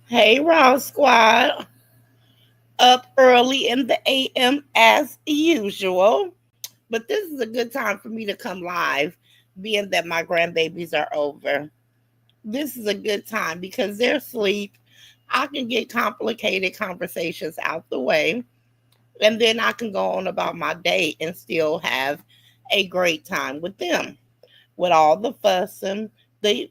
Hey, Raw Squad. Up early in the AM as usual. But this is a good time for me to come live, being that my grandbabies are over. This is a good time because they're asleep. I can get complicated conversations out the way, and then I can go on about my day and still have a great time with them. With all the fussing, the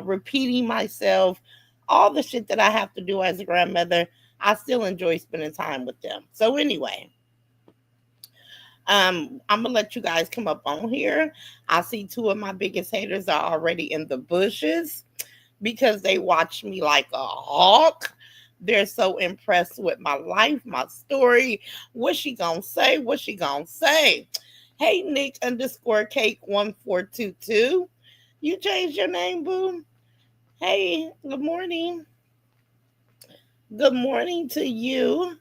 repeating myself, all the shit that I have to do as a grandmother, I still enjoy spending time with them. So anyway, I'm gonna let you guys come up on here. I see two of my biggest haters are already in the bushes because they watch me like a hawk. They're so impressed with my life, my story. What she gonna say? What she gonna say? Hey, Nick underscore cake 1422. You changed your name, boo. Hey, good morning. Good morning to you.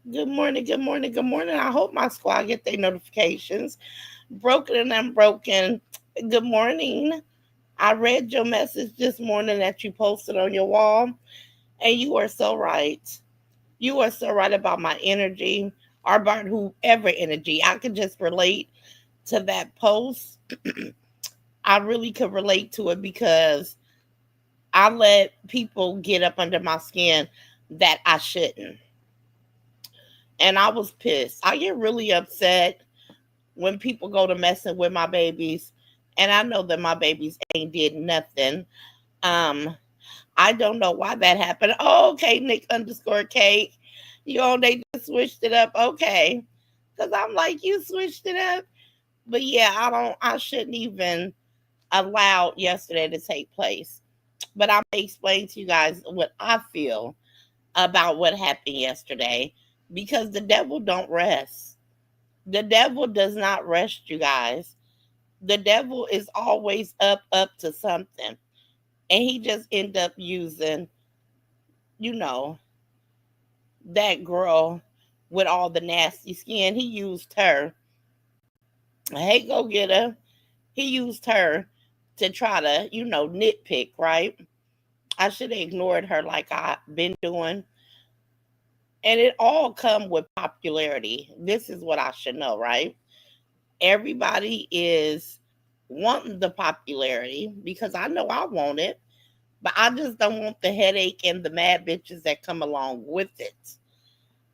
Good morning, good morning, good morning. I hope my squad get their notifications. Broken and unbroken. Good morning. I read your message this morning that you posted on your wall, and you are so right. You are so right about my energy, or about whoever energy. I could just relate to that post. I really could relate to it because I let people get up under my skin that I shouldn't. And I was pissed. I get really upset when people go to messing with my babies, and I know that my babies ain't did nothing. Um, I don't know why that happened. Oh, okay, Nick underscore cake. They just switched it up. Okay. Cause I'm like, you switched it up. But yeah, I shouldn't even allow yesterday to take place. But I'm gonna explain to you guys what I feel about what happened yesterday because the devil don't rest. The devil does not rest, you guys. The devil is always up to something. And he just end up using, you know, that girl with all the nasty skin. He used her. Hey, go get her. He used her to try to, nitpick, right? I should have ignored her like I've been doing. And it all come with popularity. This is what I should know, right? Everybody is wanting the popularity because I know I want it, but I just don't want the headache and the mad bitches that come along with it.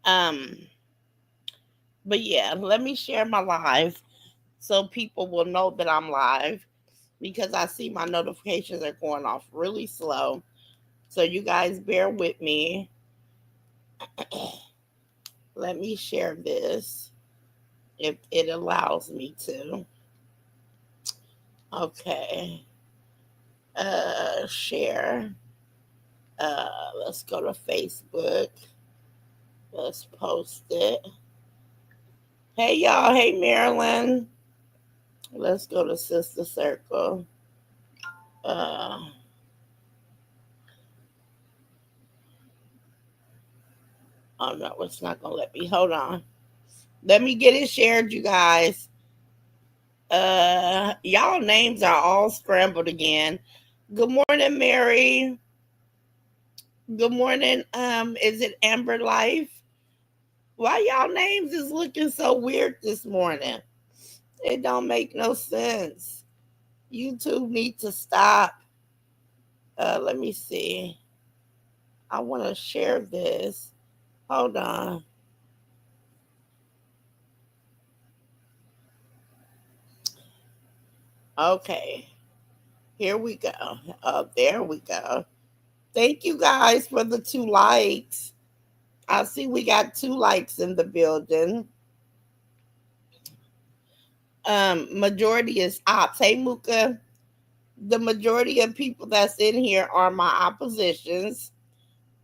Um, but yeah, let me share my live so people will know that I'm live because I see my notifications are going off really slow. So you guys bear with me. Let me share this if it allows me to. Okay. Share. Let's go to Facebook. Let's post it. Hey y'all. Hey Marilyn. Let's go to Sister Circle. Uh, oh no, it's not gonna let me. Hold on. Let me get it shared, you guys. Y'all names are all scrambled again. Good morning, Mary. Good morning. Is it Amber Life? Why y'all names is looking so weird this morning? It don't make no sense. YouTube need to stop. Let me see. I want to share this. Hold on. Okay. Here we go. Oh, there we go. Thank you guys for the 2 likes. I see we got 2 likes in the building. Majority is ops. Hey Muka, the majority of people that's in here are my oppositions.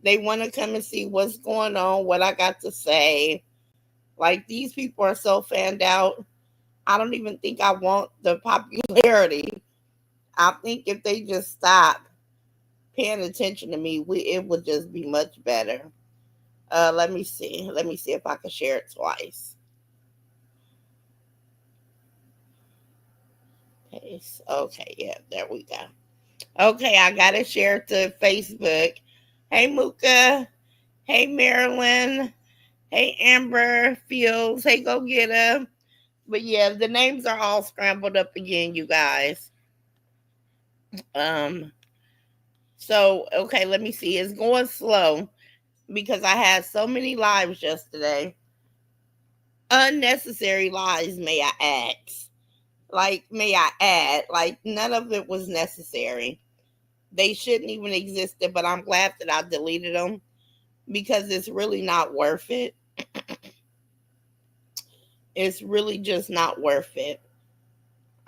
They want to come and see what's going on, what I got to say. Like these people are so fanned out. I don't even think I want the popularity. I think if they just stop paying attention to me, it would just be much better. Let me see. Let me see if I can share it twice. Paste. Okay, yeah, there we go. Okay, I got it shared to Facebook. Hey, Mooka. Hey, Marilyn. Hey, Amber Fields. Hey, Go Getter. But yeah, the names are all scrambled up again, you guys. Um, so okay, let me see. It's going slow because I had so many lives yesterday. Unnecessary lies, may I ask? Like, may I add? Like, none of it was necessary. They shouldn't even existed, but I'm glad that I deleted them because it's really not worth it. It's really just not worth it.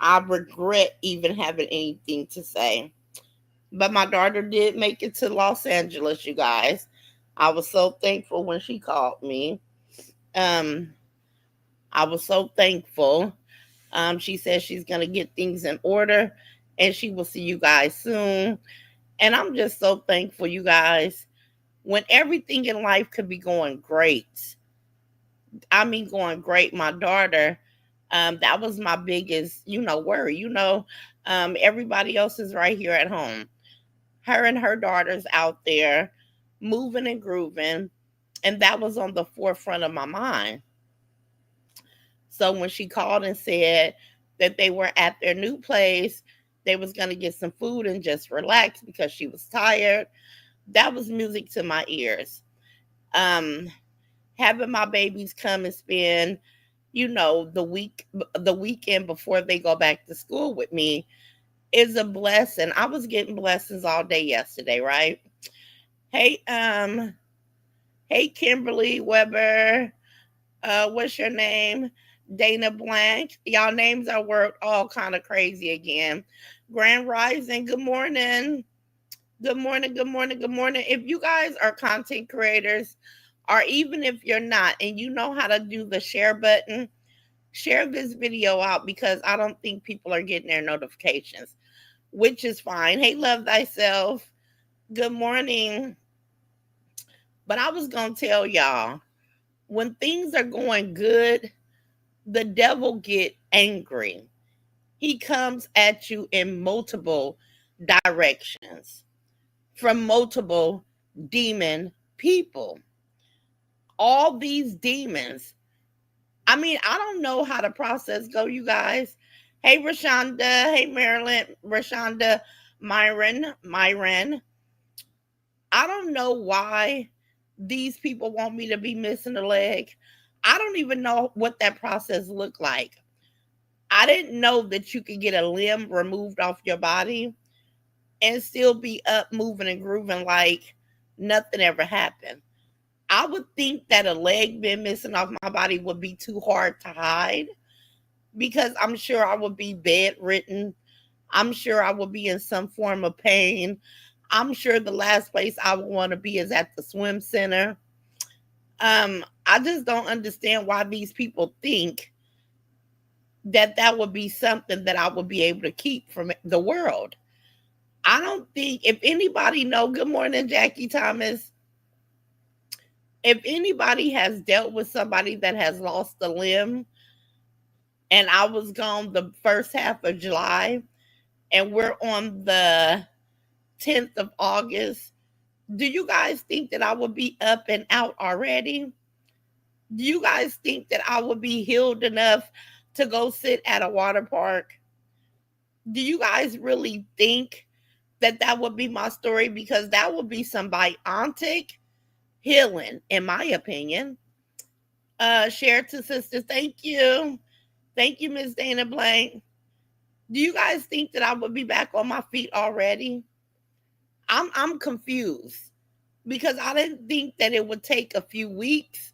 I regret even having anything to say. But my daughter did make it to Los Angeles, you guys. I was so thankful when she called me. Um, I was so thankful. She says she's gonna get things in order and she will see you guys soon. And I'm just so thankful, you guys. When everything in life could be going great, I mean, going great. My daughter, that was my biggest, worry. Everybody else is right here at home. Her and her daughters out there moving and grooving. And that was on the forefront of my mind. So when she called and said that they were at their new place, they was going to get some food and just relax because she was tired, that was music to my ears. Um, Having my babies come and spend, the weekend before they go back to school with me is a blessing. I was getting blessings all day yesterday, right? Hey, hey, Kimberly Weber. What's your name? Dana Blank. Y'all names are worked all kind of crazy again. Grand Rising. Good morning. Good morning. Good morning. Good morning. If you guys are content creators, or even if you're not, and you know how to do the share button, share this video out because I don't think people are getting their notifications, which is fine. Hey, love thyself. Good morning. But I was going to tell y'all, when things are going good, the devil get angry. He comes at you in multiple directions from multiple demon people. All these demons. I mean, I don't know how the process go, you guys. Hey, Rashonda. Hey, Marilyn. Rashonda. Myron. I don't know why these people want me to be missing a leg. I don't even know what that process looked like. I didn't know that you could get a limb removed off your body and still be up, moving, and grooving like nothing ever happened. I would think that a leg being missing off my body would be too hard to hide because I'm sure I would be bedridden. I'm sure I would be in some form of pain. I'm sure the last place I would want to be is at the swim center. I just don't understand why these people think that that would be something that I would be able to keep from the world. I don't think if anybody know, good morning, Jackie Thomas. If anybody has dealt with somebody that has lost a limb, and I was gone the first half of July, and we're on the 10th of August, do you guys think that I would be up and out already? Do you guys think that I would be healed enough to go sit at a water park? Do you guys really think that that would be my story? Because that would be some biotic healing, in my opinion. Share to sisters. Thank you. Thank you, Miss Dana Blank. Do you guys think that I would be back on my feet already? I'm confused because I didn't think that it would take a few weeks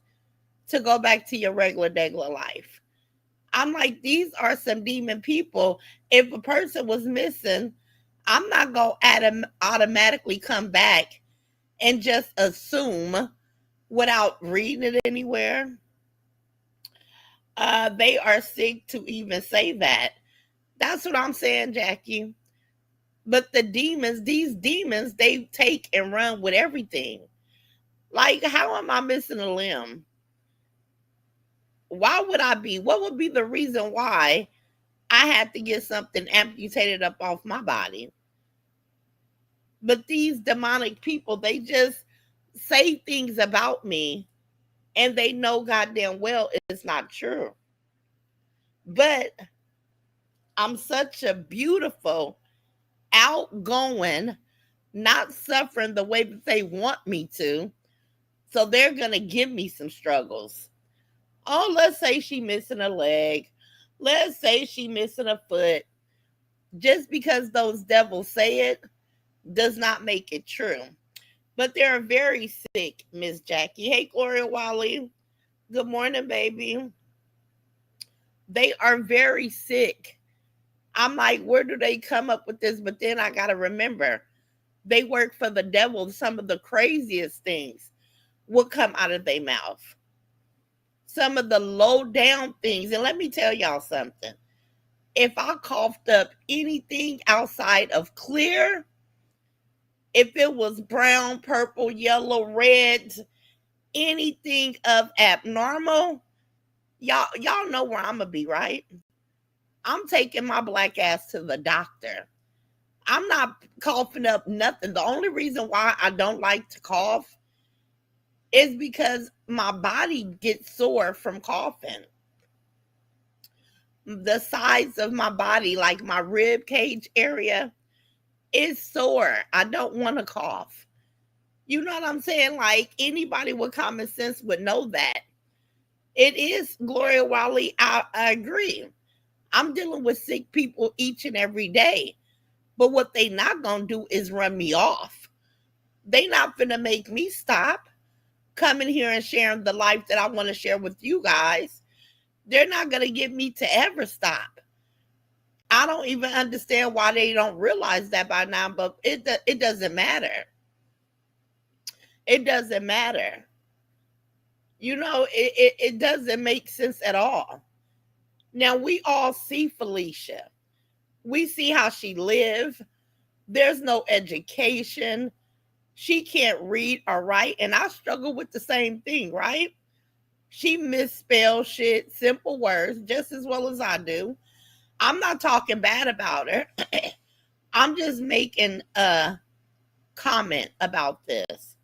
to go back to your regular life. I'm like, these are some demon people. If a person was missing, I'm not going to automatically come back and just assume without reading it anywhere. They are sick to even say that. That's what I'm saying, Jackie. But the demons, these demons, they take and run with everything. Like, how am I missing a limb? Why would I be? What would be the reason why I had to get something amputated up off my body? But these demonic people, they just say things about me, and they know goddamn well it's not true. But I'm such a beautiful, outgoing, not suffering the way that they want me to. So they're going to give me some struggles. Oh, let's say she missing a leg. Let's say she missing a foot. Just because those devils say it does not make it true. But they're very sick, Miss Jackie. Hey, Gloria Wally. Good morning, baby. They are very sick. I'm like, where do they come up with this? But then I got to remember, they work for the devil. Some of the craziest things will come out of their mouth. Some of the low down things. And let me tell y'all something. If I coughed up anything outside of clear, if it was brown, purple, yellow, red, anything of abnormal, y'all know where I'm gonna be, right? I'm taking my black ass to the doctor. I'm not coughing up nothing. The only reason why I don't like to cough is because my body gets sore from coughing. The sides of my body, like my rib cage area, is sore. I don't want to cough. You know what I'm saying? Like anybody with common sense would know that. It is Gloria Wiley. I agree. I'm dealing with sick people each and every day. But what they not gonna do is run me off. They not gonna make me stop coming here and sharing the life that I want to share with you guys. They're not gonna get me to ever stop. I don't even understand why they don't realize that by now, but it doesn't matter. It doesn't matter. It doesn't make sense at all. Now we all see Felicia. We see how she live. There's no education. She can't read or write. And I struggle with the same thing, right? She misspells shit, simple words, just as well as I do. I'm not talking bad about her. I'm just making a comment about this.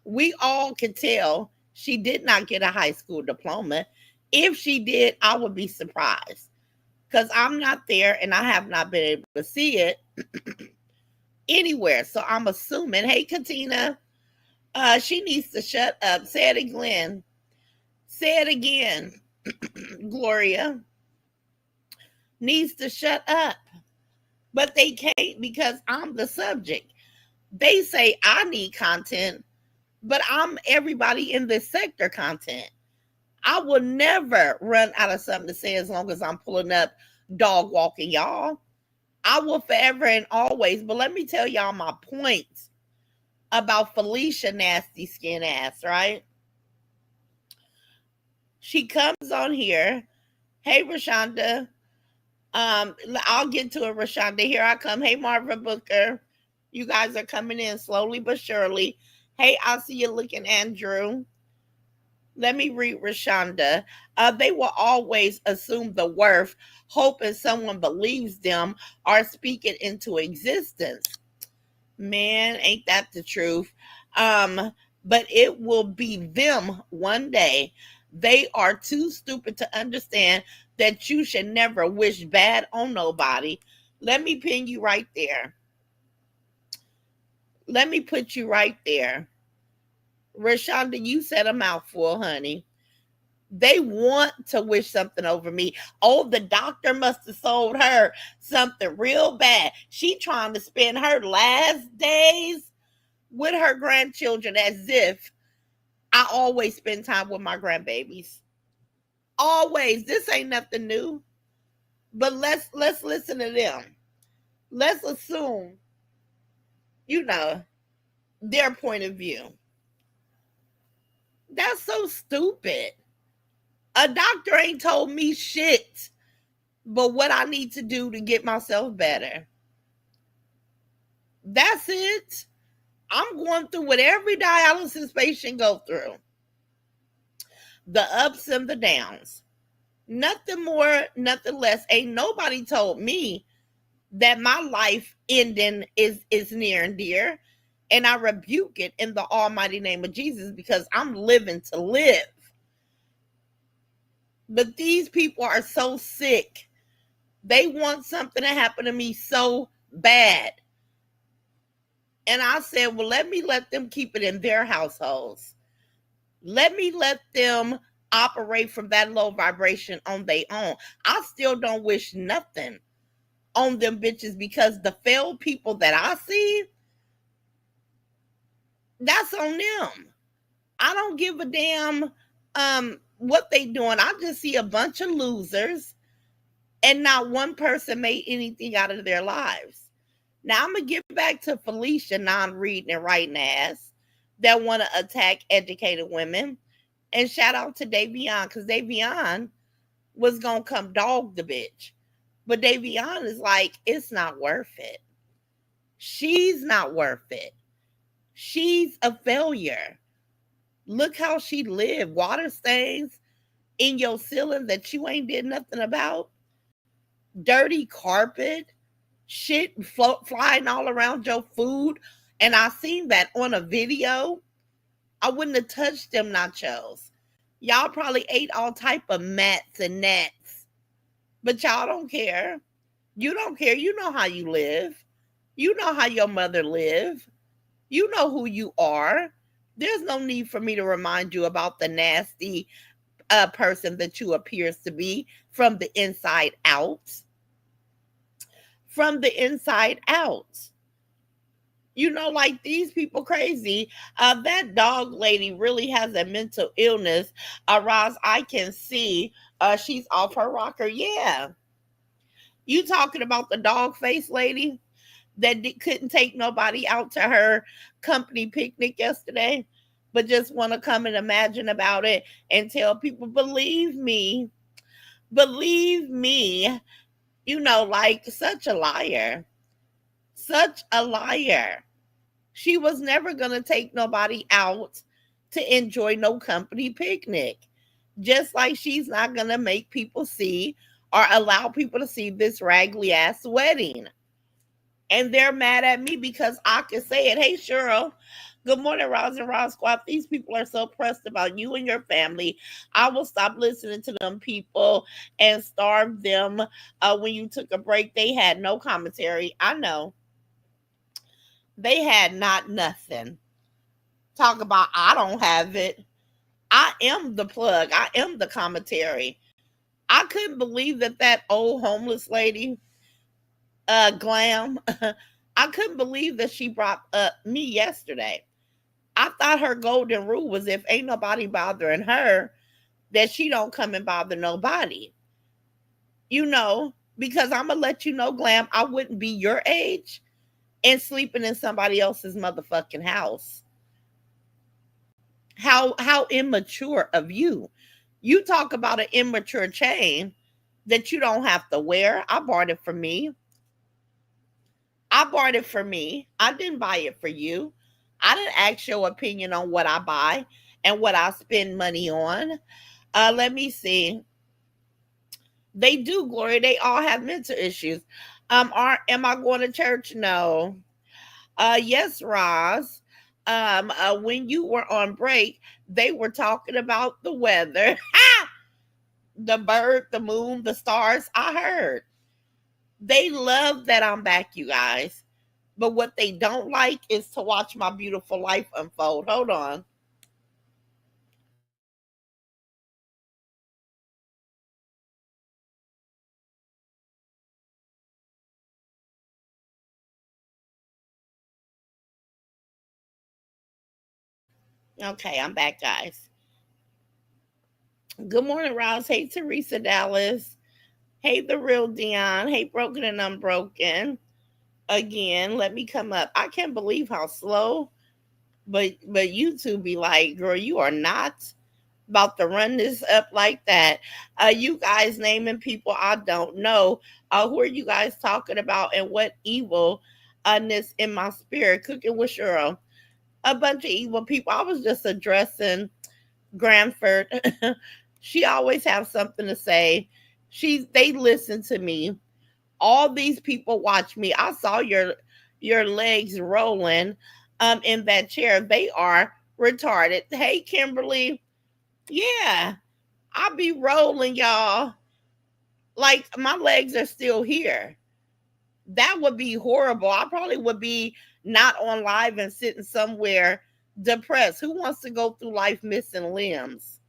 We all can tell she did not get a high school diploma. If she did, I would be surprised because I'm not there and I have not been able to see it anywhere. So I'm assuming, hey, Katina, she needs to shut up. Say it again. Say it again. Gloria needs to shut up. But they can't because I'm the subject. They say I need content, but I'm everybody in this sector content. I will never run out of something to say as long as I'm pulling up dog walking, y'all. I will forever and always. But let me tell y'all my points about Felicia nasty skin ass, right? She comes on here. Hey, Rashonda. I'll get to it, Rashonda. Here I come. Hey, Marva Booker. You guys are coming in slowly but surely. Hey, I see you looking, Andrew. Let me read Rashonda. They will always assume the worth, hoping someone believes them or speak it into existence. Man, ain't that the truth? But it will be them one day. They are too stupid to understand that you should never wish bad on nobody. Let me pin you right there. Let me put you right there. Rashonda, you said a mouthful, honey. They want to wish something over me. Oh, the doctor must have sold her something real bad. She trying to spend her last days with her grandchildren as if I always spend time with my grandbabies. Always. This ain't nothing new. But let's listen to them. Let's assume, you know, their point of view. That's so stupid. A doctor ain't told me shit but what I need to do to get myself better. That's it. I'm going through what every dialysis patient go through. The ups and the downs. Nothing more, nothing less. Ain't nobody told me that my life ending is near and dear. And I rebuke it in the almighty name of Jesus because I'm living to live. But these people are so sick. They want something to happen to me so bad. And I said, well, let them keep it in their households. Let me let them operate from that low vibration on their own. I still don't wish nothing on them bitches because the failed people that I see, that's on them. I don't give a damn what they doing. I just see a bunch of losers and not one person made anything out of their lives. Now I'm gonna get back to Felicia non-reading and writing ass that want to attack educated women. And shout out to Davion, because Davion was gonna come dog the bitch. But Davion is like, it's not worth it. She's not worth it. She's a failure. Look how she lived. Water stains in your ceiling that you ain't did nothing about. Dirty carpet, flying all around your food. And I seen that on a video. I wouldn't have touched them nachos. Y'all probably ate all type of mats and gnats. But y'all don't care. You don't care. You know how you live. You know how your mother lived. You know who you are. There's no need for me to remind you about the nasty person that you appears to be from the inside out. From the inside out. You know, like these people crazy. That dog lady really has a mental illness. Roz, I can see she's off her rocker. Yeah. You talking about the dog face lady that couldn't take nobody out to her company picnic yesterday, but just want to come and imagine about it and tell people, believe me, you know, like such a liar. Such a liar. She was never going to take nobody out to enjoy no company picnic. Just like she's not going to make people see or allow people to see this raggedy ass wedding. And they're mad at me because I can say it. Hey, Cheryl. Good morning, Roz and Roz Squad. These people are so pressed about you and your family. I will stop listening to them people and starve them. When you took a break, they had no commentary. I know. They had not nothing. Talk about I don't have it. I am the plug. I am the commentary. I couldn't believe that old homeless lady, Glam, I couldn't believe that she brought up me yesterday. I thought her golden rule was if ain't nobody bothering her, that she don't come and bother nobody. You know, because I'm gonna let you know, Glam, I wouldn't be your age and sleeping in somebody else's motherfucking house. How immature of you. You talk about an immature chain that you don't have to wear. I bought it for me. I bought it for me. I didn't buy it for you. I didn't ask your opinion on what I buy and what I spend money on. Let me see. They do, Gloria. They all have mental issues. Am I going to church? No. Yes, Roz. When you were on break, they were talking about the weather, the bird, the moon, the stars. I heard. They love that I'm back, you guys. But what they don't like is to watch my beautiful life unfold. Hold on. Okay, I'm back, guys. Good morning, Roz. Hey, Teresa Dallas. Hey, the real Dion. Hey, Broken and Unbroken. Again, let me come up. I can't believe how slow, but you two be like, girl, you are not about to run this up like that. You guys naming people I don't know. Who are you guys talking about and what evilness in my spirit? Cooking with Cheryl. A bunch of evil people. I was just addressing Granford. She always have something to say. They listen to me. All these people watch me. I saw your legs rolling. in that chair, they are retarded. Hey, Kimberly. Yeah, I'll be rolling, y'all. Like my legs are still here. That would be horrible. I probably would be not on live and sitting somewhere depressed. Who wants to go through life missing limbs?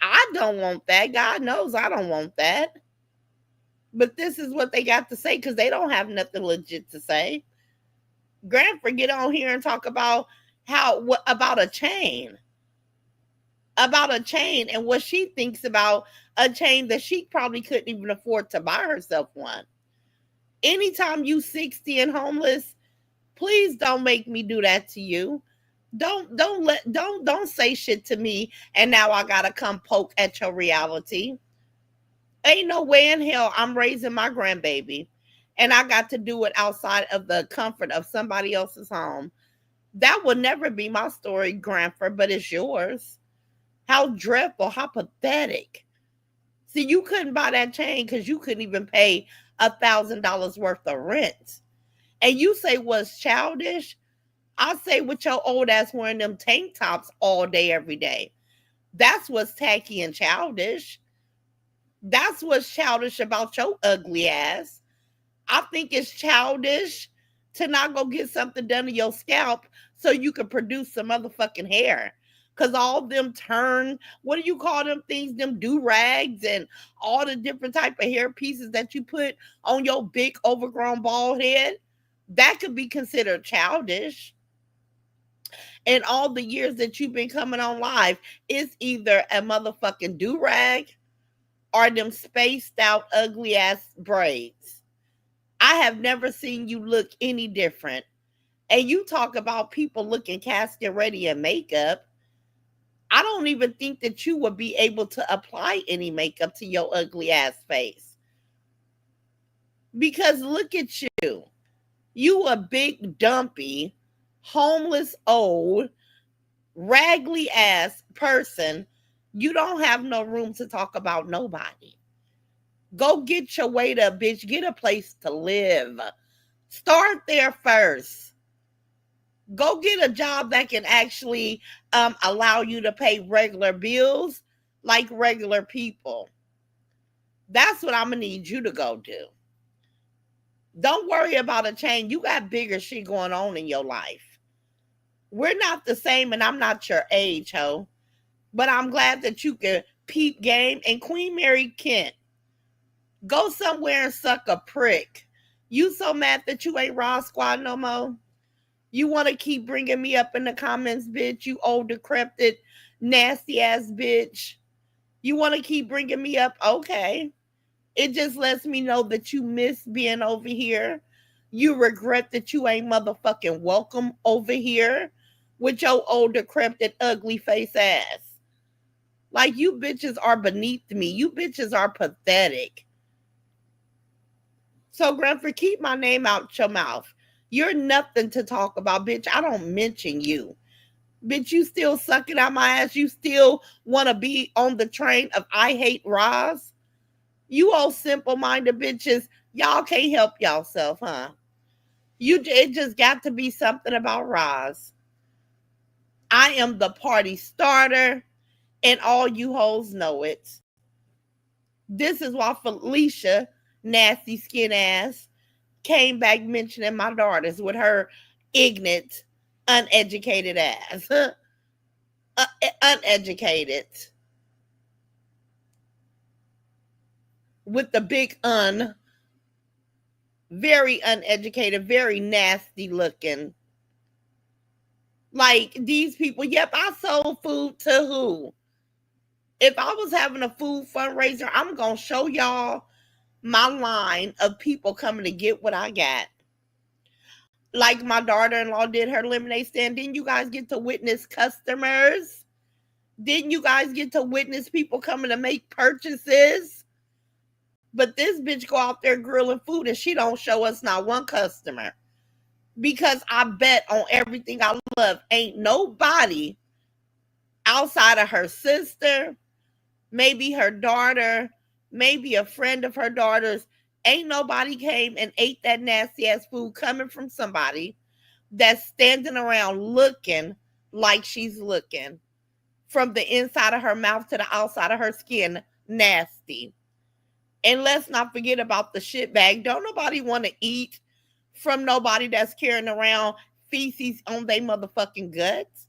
I don't want that. God knows I don't want that. But this is what they got to say because they don't have nothing legit to say. Grandpa, get on here and talk about about a chain, and what she thinks about a chain that she probably couldn't even afford to buy herself one. Anytime you 60 and homeless, please don't make me do that to you. Don't say shit to me and now I gotta come poke at your reality. Ain't no way in hell I'm raising my grandbaby and I got to do it outside of the comfort of somebody else's home. That will never be my story, Grandpa, but it's yours. How dreadful, how pathetic. See, you couldn't buy that chain because you couldn't even pay $1,000 worth of rent. And you say what's childish? I say with your old ass wearing them tank tops all day, every day. That's what's tacky and childish. That's what's childish about your ugly ass. I think it's childish to not go get something done to your scalp so you can produce some motherfucking hair. Cause all them turn, what do you call them things? Them do rags and all the different type of hair pieces that you put on your big overgrown bald head. That could be considered childish. And all the years that you've been coming on live, it's either a motherfucking do rag or them spaced out ugly ass braids. I have never seen you look any different. And you talk about people looking casket ready in makeup. I don't even think that you would be able to apply any makeup to your ugly ass face. Because look at you. You a big dumpy, homeless old, raggedy ass person. You don't have no room to talk about nobody. Go get your weight up, bitch. Get a place to live. Start there first. Go get a job that can actually allow you to pay regular bills like regular people. That's what I'm going to need you to go do. Don't worry about a chain. You got bigger shit going on in your life. We're not the same, and I'm not your age, ho. But I'm glad that you can peep game. And Queen Mary Kent, go somewhere and suck a prick. You so mad that you ain't Raw Squad no more? You want to keep bringing me up in the comments, bitch? You old, decrepit, nasty ass bitch. You want to keep bringing me up? Okay. It just lets me know that you miss being over here. You regret that you ain't motherfucking welcome over here with your old, decrepit, ugly face ass. Like, you bitches are beneath me. You bitches are pathetic. So, Grandpa, keep my name out your mouth. You're nothing to talk about, bitch. I don't mention you. Bitch, you still sucking out my ass. You still want to be on the train of I hate Roz. You old simple-minded bitches, y'all can't help yourself, huh? It just got to be something about Roz. I am the party starter, and all you hoes know it. This is why Felicia, nasty skin ass, came back mentioning my daughters with her ignorant, uneducated ass. Uneducated. With the big very uneducated, very nasty looking. Like these people, yep, I sold food to who? If I was having a food fundraiser, I'm going to show y'all my line of people coming to get what I got. Like my daughter-in-law did her lemonade stand. Didn't you guys get to witness customers? Didn't you guys get to witness people coming to make purchases? But this bitch go out there grilling food and she don't show us not one customer. Because I bet on everything I love, ain't nobody outside of her sister, maybe her daughter, maybe a friend of her daughter's, ain't nobody came and ate that nasty ass food coming from somebody that's standing around looking like she's looking, from the inside of her mouth to the outside of her skin, nasty. And let's not forget about the shit bag. Don't nobody want to eat from nobody that's carrying around feces on their motherfucking guts.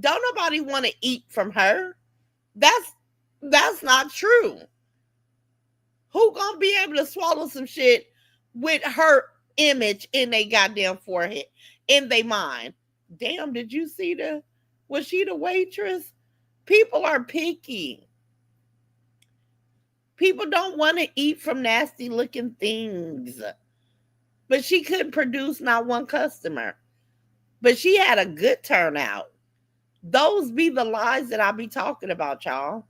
Don't nobody want to eat from her. That's that's not true. Who gonna be able to swallow some shit with her image in their goddamn forehead, in their mind? Damn, did you see was she the waitress? People are picky. People don't want to eat from nasty looking things. But she couldn't produce not one customer. But she had a good turnout. Those be the lies that I be talking about, y'all.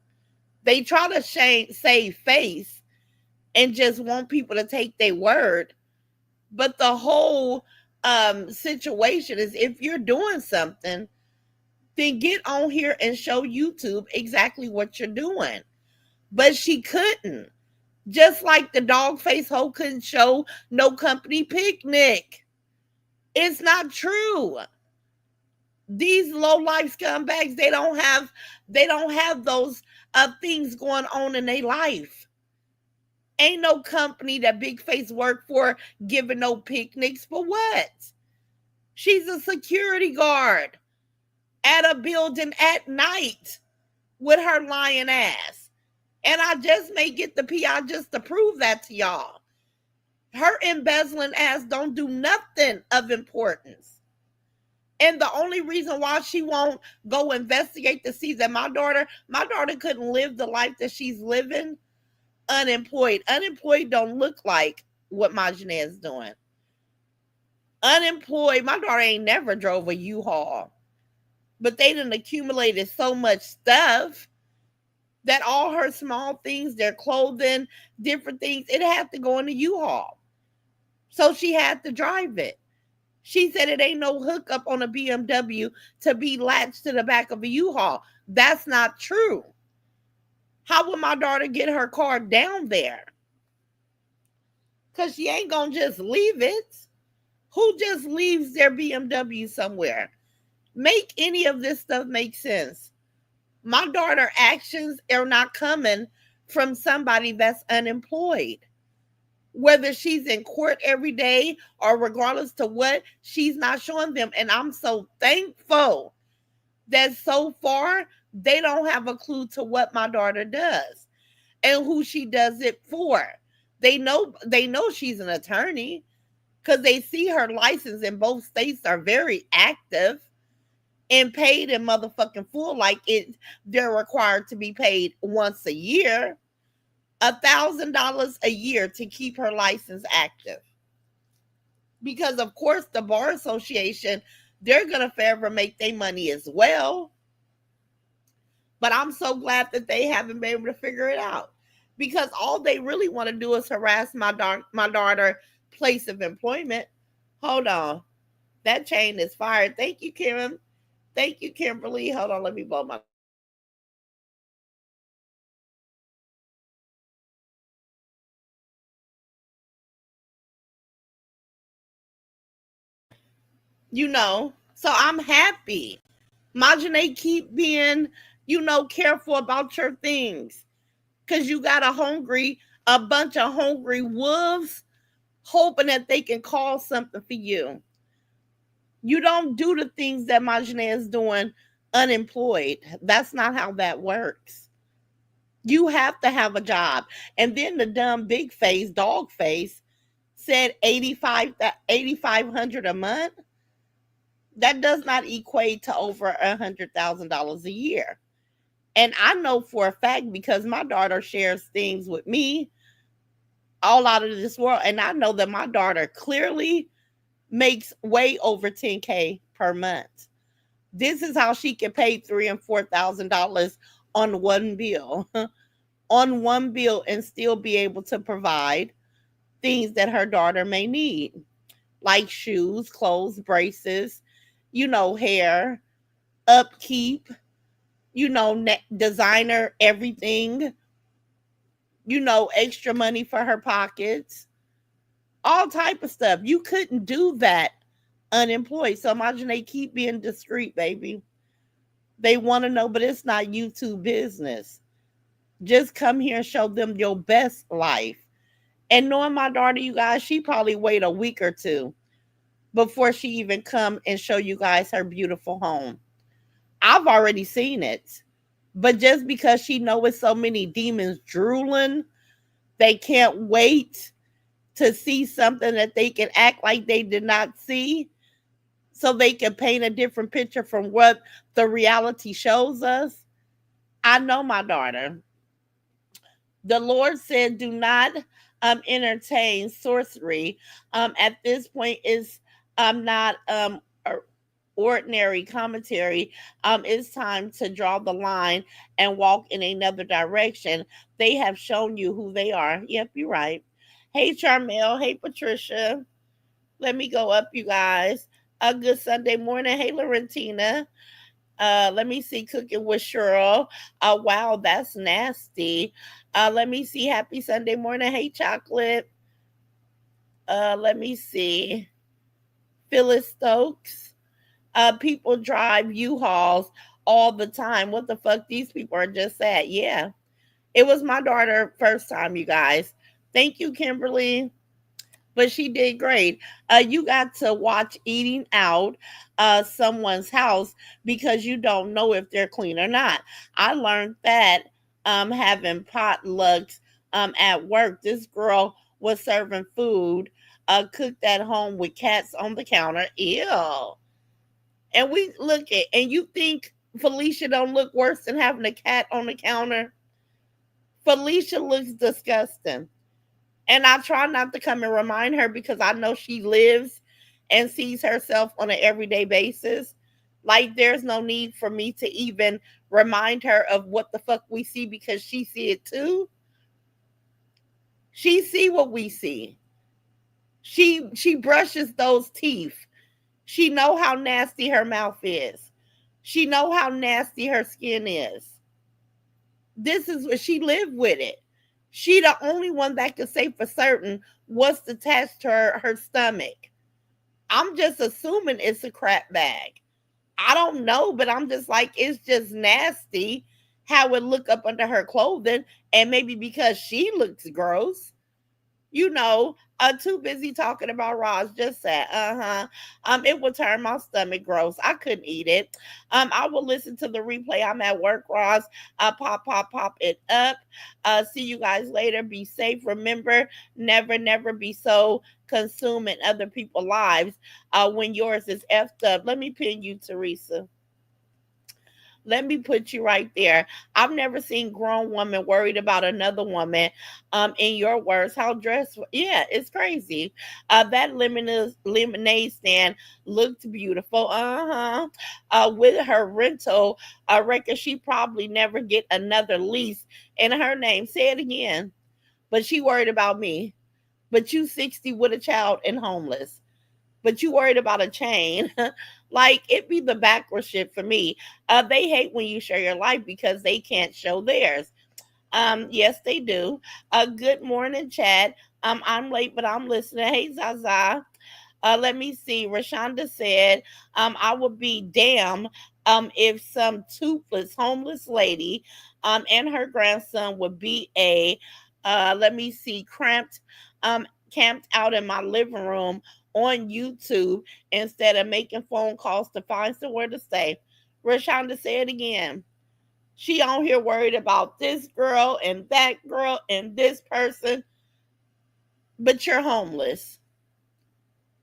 They try to save face and just want people to take their word. But the whole situation is, if you're doing something, then get on here and show YouTube exactly what you're doing. But she couldn't. Just like the dog face hoe couldn't show no company picnic. It's not true. These low life scumbags, they don't have those things going on in their life. Ain't no company that Big Face worked for giving no picnics for what? She's a security guard at a building at night with her lying ass. And I just may get the PI just to prove that to y'all. Her embezzling ass don't do nothing of importance. And the only reason why she won't go investigate to see that my daughter couldn't live the life that she's living unemployed. Unemployed don't look like what my is doing. Unemployed, my daughter ain't never drove a U-Haul. But they done accumulated so much stuff that all her small things, their clothing, different things, it had to go in the U-Haul. So she had to drive it. She said it ain't no hookup on a BMW to be latched to the back of a U-Haul. That's not true. How would my daughter get her car down there? Because she ain't going to just leave it. Who just leaves their BMW somewhere? Make any of this stuff make sense. My daughter's actions are not coming from somebody that's unemployed. Whether she's in court every day or regardless to what, she's not showing them. And I'm so thankful that so far they don't have a clue to what my daughter does and who she does it for. They know she's an attorney because they see her license in both states are very active and paid in motherfucking full, like they're required to be paid once a year, $1,000 a year to keep her license active. Because of course the bar association, they're gonna forever make their money as well. But I'm so glad that they haven't been able to figure it out. Because all they really want to do is harass my daughter place of employment. Hold on. That chain is fired. Thank you, Kim. Thank you, Kimberly. Hold on, let me blow my. So I'm happy. Majane, keep being, careful about your things. Because you got a bunch of hungry wolves hoping that they can call something for you. You don't do the things that Majane is doing unemployed. That's not how that works. You have to have a job. And then the dumb big face, dog face, said 8,500 a month. That does not equate to over $100,000 a year. And I know for a fact because my daughter shares things with me all out of this world. And I know that my daughter clearly makes way over 10K per month. This is how she can pay $3,000 and $4,000 on one bill. On one bill and still be able to provide things that her daughter may need, like shoes, clothes, braces, hair, upkeep, designer, everything, extra money for her pockets, all type of stuff. You couldn't do that unemployed. So imagine they keep being discreet, baby. They want to know, but it's not YouTube business. Just come here and show them your best life. And knowing my daughter, you guys, she probably wait a week or two before she even come and show you guys her beautiful home. I've already seen it. But just because she knows so many demons drooling, they can't wait to see something that they can act like they did not see so they can paint a different picture from what the reality shows us. I know my daughter. The Lord said, do not entertain sorcery. At this point, is not ordinary commentary. It's time to draw the line and walk in another direction. They have shown you who they are. Yep, you're right. Hey, Charmel. Hey, Patricia. Let me go up, you guys. A good Sunday morning. Hey, Laurentina. Let me see. Cooking with Cheryl. Wow, that's nasty. Let me see. Happy Sunday morning. Hey, Chocolate. Let me see. Phyllis Stokes. People drive U-Hauls all the time. What the fuck? These people are just sad. Yeah. It was my daughter first time, you guys. Thank you, Kimberly. But she did great. You got to watch eating out someone's house because you don't know if they're clean or not. I learned that having potlucks at work. This girl was serving food cooked at home with cats on the counter. Ew. And we look at, and you think Felicia don't look worse than having a cat on the counter? Felicia looks disgusting. And I try not to come and remind her because I know she lives and sees herself on an everyday basis. Like there's no need for me to even remind her of what the fuck we see because she see it too. She see what we see. She brushes those teeth. She know how nasty her mouth is. She know how nasty her skin is. This is what she lived with it. She the only one that could say for certain what's attached to her stomach. I'm just assuming it's a crap bag. I don't know, but I'm just like, it's just nasty how it look up under her clothing. And maybe because she looks gross, too busy talking about Roz. Just said, it would turn my stomach gross. I couldn't eat it. I will listen to the replay. I'm at work, Roz. Pop it up. See you guys later. Be safe. Remember, never be so consumed in other people's lives when yours is effed up. Let me pin you, Teresa. Let me put you right there. I've never seen grown woman worried about another woman. In your words, how dressed? Yeah, it's crazy. That lemonade stand looked beautiful. With her rental, I reckon she probably never get another lease in her name. Say it again. But she worried about me. But you 60 with a child and homeless, but you worried about a chain. Like it be the backward shit for me. They hate when you share your life because they can't show theirs. Yes, they do. Good morning, Chad. I'm late, but I'm listening. Hey, Zaza. Let me see. Rashonda said, I would be damn if some toothless homeless lady and her grandson would be let me see, camped out in my living room on YouTube instead of making phone calls to find somewhere to stay. Rashonda said again. She on here worried about this girl and that girl and this person, but you're homeless.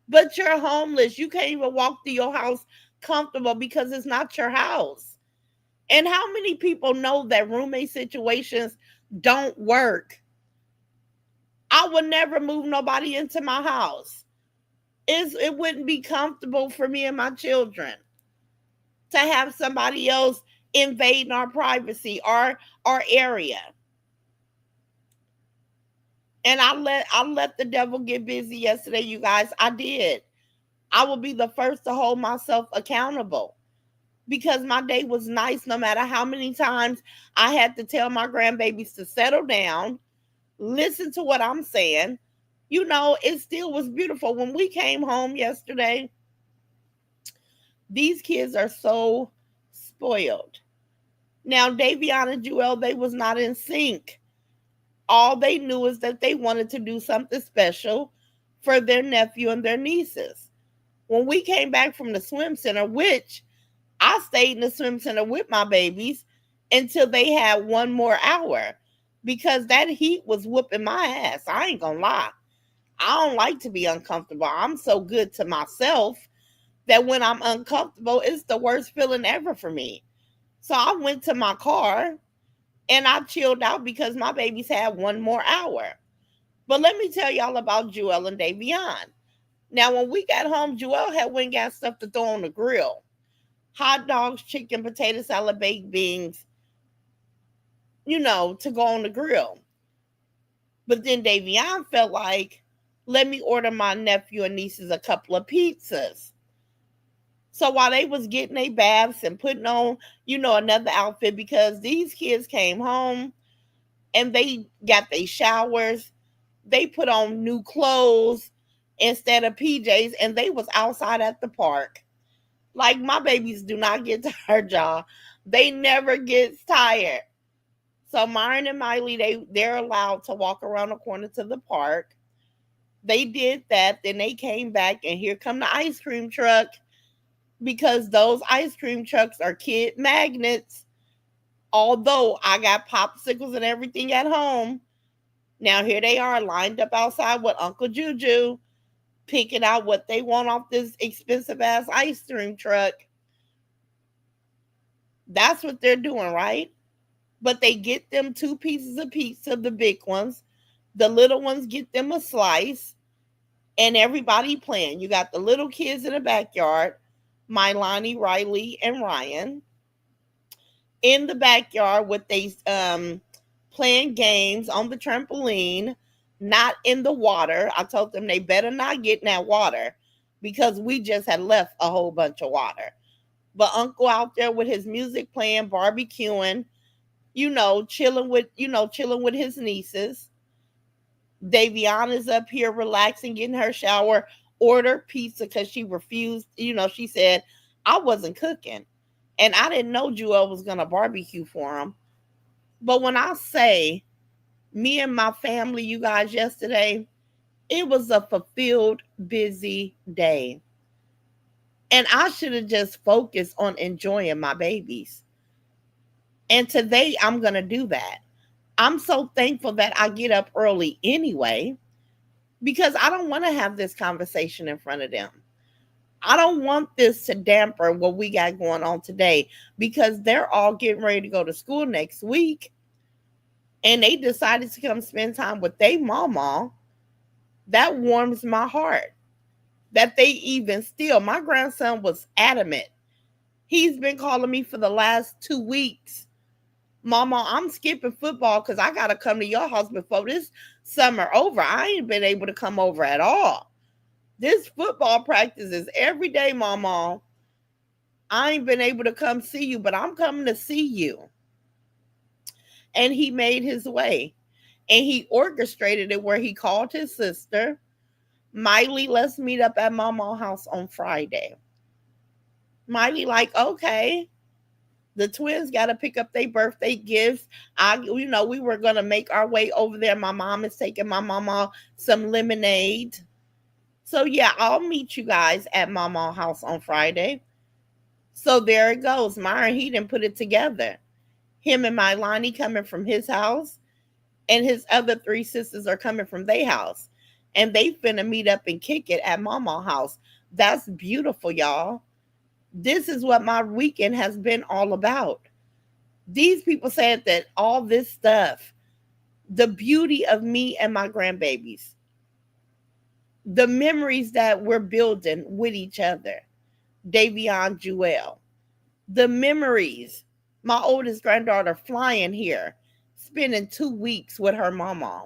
But you're homeless. You can't even walk through your house comfortable because it's not your house. And how many people know that roommate situations don't work? I would never move nobody into my house. It wouldn't be comfortable for me and my children to have somebody else invading our privacy, our area. And I let the devil get busy yesterday, you guys. I did. I will be the first to hold myself accountable because my day was nice no matter how many times I had to tell my grandbabies to settle down, listen to what I'm saying. It still was beautiful. When we came home yesterday, These kids are so spoiled. Now, Davion and Jewel, they was not in sync. All they knew is that they wanted to do something special for their nephew and their nieces. When we came back from the swim center, which I stayed in the swim center with my babies until they had one more hour because that heat was whooping my ass. I ain't gonna lie. I don't like to be uncomfortable. I'm so good to myself that when I'm uncomfortable, it's the worst feeling ever for me. So I went to my car and I chilled out because my babies had one more hour. But let me tell y'all about Jewel and Davion. Now, when we got home, Jewel had went and got stuff to throw on the grill: hot dogs, chicken, potato salad, baked beans, to go on the grill. But then Davion felt like, let me order my nephew and nieces a couple of pizzas. So while they was getting their baths and putting on, another outfit, because these kids came home and they got their showers, they put on new clothes instead of PJs, and they was outside at the park. Like, my babies do not get tired, y'all. They never gets tired. So Myron and Miley, they're allowed to walk around the corner to the park. They did that. Then they came back, and here come the ice cream truck, because those ice cream trucks are kid magnets. Although I got popsicles and everything at home, now here they are lined up outside with Uncle Juju, picking out what they want off this expensive ass ice cream truck. That's what they're doing, right? But they get them two pieces of pizza, the big ones. The little ones get them a slice, and everybody playing. You got the little kids in the backyard, Milani, Riley, and Ryan, in the backyard with they playing games on the trampoline, not in the water. I told them they better not get in that water because we just had left a whole bunch of water. But Uncle out there with his music playing, barbecuing, chilling with his nieces. Davion is up here relaxing, getting her shower, ordered pizza because she refused. She said, I wasn't cooking. And I didn't know Jewel was going to barbecue for him. But when I say me and my family, you guys, yesterday, it was a fulfilled, busy day. And I should have just focused on enjoying my babies. And today I'm going to do that. I'm so thankful that I get up early anyway, because I don't want to have this conversation in front of them. I don't want this to damper what we got going on today, because they're all getting ready to go to school next week, and they decided to come spend time with their mama. That warms my heart that they even still, my grandson was adamant. He's been calling me for the last 2 weeks. Mama, I'm skipping football because I got to come to your house before this summer over. I ain't been able to come over at all. This football practice is every day, Mama. I ain't been able to come see you, but I'm coming to see you. And he made his way. And he orchestrated it where he called his sister, Miley, let's meet up at Mama's house on Friday. Miley like, okay. The twins got to pick up their birthday gifts. We were going to make our way over there. My mom is taking my mama some lemonade. So, yeah, I'll meet you guys at Mama's house on Friday. So, there it goes. Myron, he didn't put it together. Him and Milani coming from his house, and his other three sisters are coming from their house. And they finna meet up and kick it at Mama's house. That's beautiful, y'all. This is what my weekend has been all about. These people said that all this stuff, the beauty of me and my grandbabies, the memories that we're building with each other, Davion, Jewel, the memories, my oldest granddaughter flying here, spending 2 weeks with her mama.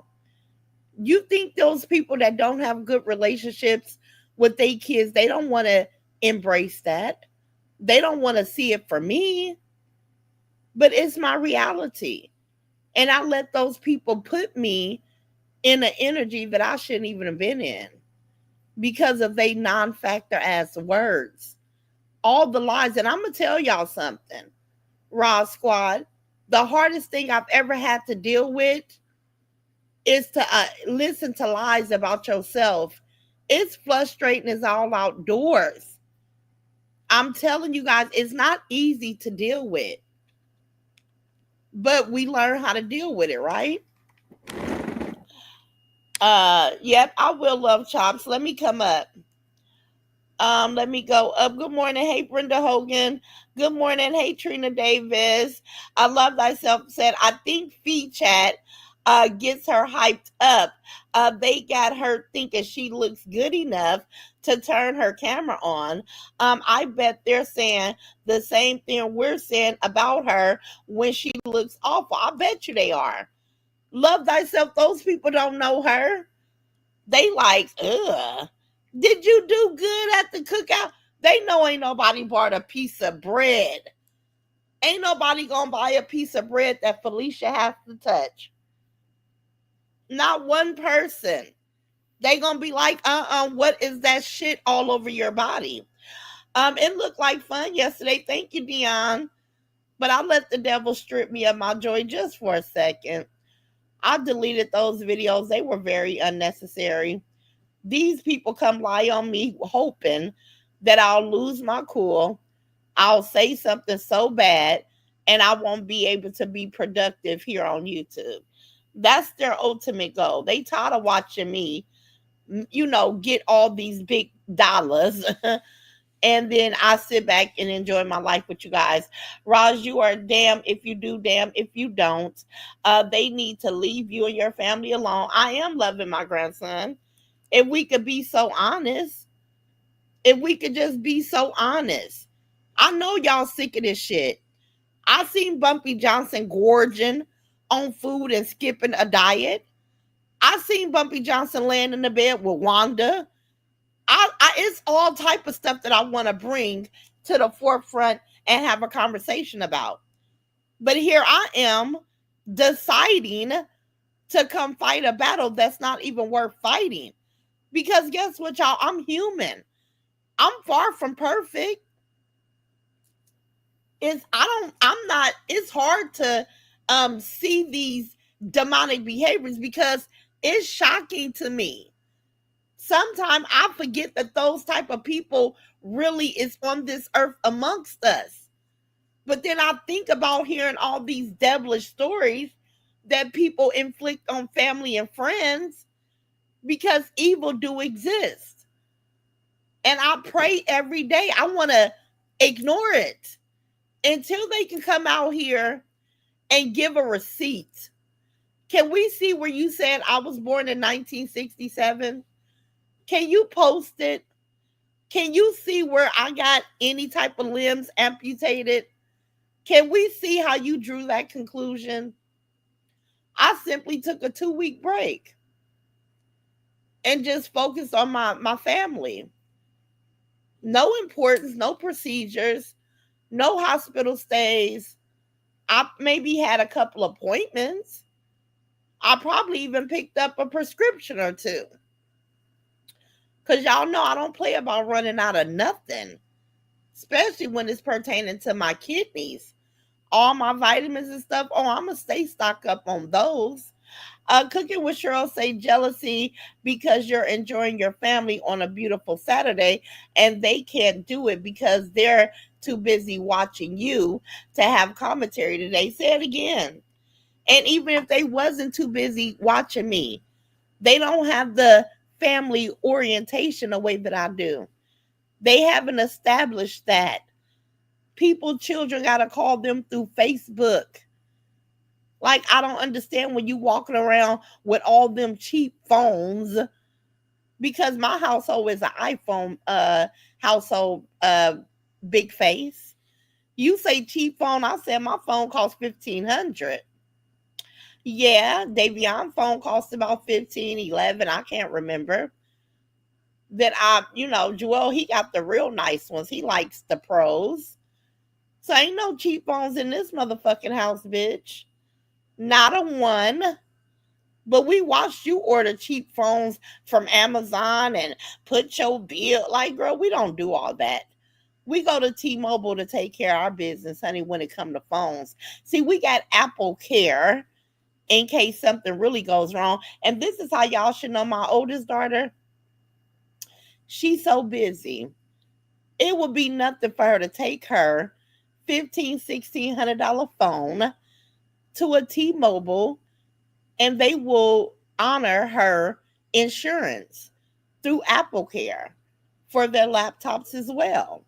You think those people that don't have good relationships with their kids, they don't want to embrace that? They don't want to see it for me, but it's my reality. And I let those people put me in an energy that I shouldn't even have been in because of they non-factor ass words. all the lies. And I'm going to tell y'all something, Raw Squad. The hardest thing I've ever had to deal with is to listen to lies about yourself. It's frustrating as all outdoors. I'm telling you guys, it's not easy to deal with, but we learn how to deal with it, right? Yep, I will love chops. Let me come up. Let me go up. Good morning. Hey, Brenda Hogan. Good morning. Hey, Trina Davis. I love thyself said, I think Fee Chat gets her hyped up. They got her thinking she looks good enough to turn her camera on. I bet they're saying the same thing we're saying about her when she looks awful. I bet you they are. Love thyself. Those people don't know her. They like, ugh. Did you do good at the cookout? They know ain't nobody bought a piece of bread. Ain't nobody gonna buy a piece of bread that Felicia has to touch. Not one person. They gonna be like, what is that shit all over your body? It looked like fun yesterday. Thank you, Dion. But I let the devil strip me of my joy just for a second. I deleted those videos. They were very unnecessary. These people come lie on me hoping that I'll lose my cool. I'll say something so bad and I won't be able to be productive here on YouTube. That's their ultimate goal. They tired of watching me, get all these big dollars. And then I sit back and enjoy my life with you guys. Raj, you are damn if you do, damn if you don't. They need to leave you and your family alone. I am loving my grandson. If we could be so honest, if we could just be so honest. I know y'all sick of this shit. I seen Bumpy Johnson gorging on food and skipping a diet. I seen Bumpy Johnson laying in the bed with Wanda. It's all type of stuff that I want to bring to the forefront and have a conversation about. But here I am deciding to come fight a battle that's not even worth fighting. Because guess what, y'all? I'm human. I'm far from perfect. It's hard to see these demonic behaviors because it's shocking to me. Sometimes I forget that those type of people really is on this earth amongst us. But then I think about hearing all these devilish stories that people inflict on family and friends because evil do exist. And I pray every day. I want to ignore it until they can come out here and give a receipt. Can we see where you said I was born in 1967? Can you post it? Can you see where I got any type of limbs amputated? Can we see how you drew that conclusion? I simply took a 2-week break and just focused on my family. No importance, no procedures, no hospital stays. I maybe had a couple appointments. I probably even picked up a prescription or two. Because y'all know I don't play about running out of nothing, especially when it's pertaining to my kidneys. All my vitamins and stuff, I'm going to stay stocked up on those. Cooking with Cheryl say jealousy because you're enjoying your family on a beautiful Saturday and they can't do it because they're too busy watching you to have commentary today. Say it again. And even if they wasn't too busy watching me, they don't have the family orientation the way that I do. They haven't established that. Children got to call them through Facebook. Like, I don't understand when you walking around with all them cheap phones because my household is an iPhone household, big face. You say cheap phone, I said my phone costs 1,500. Yeah, Davion phone costs about 15, 11. I can't remember. That Joel, he got the real nice ones. He likes the pros. So ain't no cheap phones in this motherfucking house, bitch. Not a one. But we watched you order cheap phones from Amazon and put your bill. Like, girl, we don't do all that. We go to T-Mobile to take care of our business, honey, when it comes to phones. See, we got Apple Care in case something really goes wrong. And this is how y'all should know my oldest daughter. She's so busy. It would be nothing for her to take her 15, $1,600 phone to a T-Mobile, and they will honor her insurance through Apple Care for their laptops as well.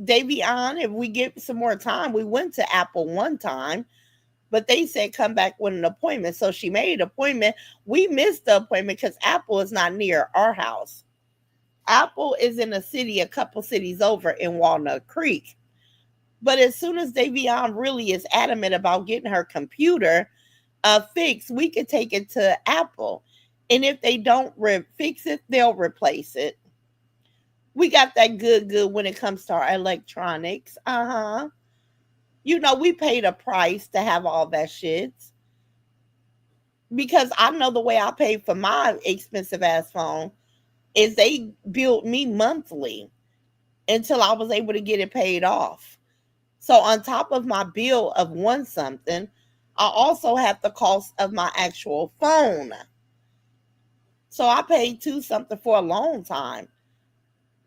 Davion, if we get some more time, we went to Apple one time, but they said come back with an appointment. So she made an appointment. We missed the appointment because Apple is not near our house. Apple is in a city, a couple cities over in Walnut Creek. But as soon as Davion really is adamant about getting her computer fixed, we could take it to Apple. And if they don't fix it, they'll replace it. We got that good when it comes to our electronics. You know, we paid a price to have all that shit. Because I know the way I paid for my expensive ass phone is they billed me monthly until I was able to get it paid off. So on top of my bill of one something, I also have the cost of my actual phone. So I paid two something for a long time.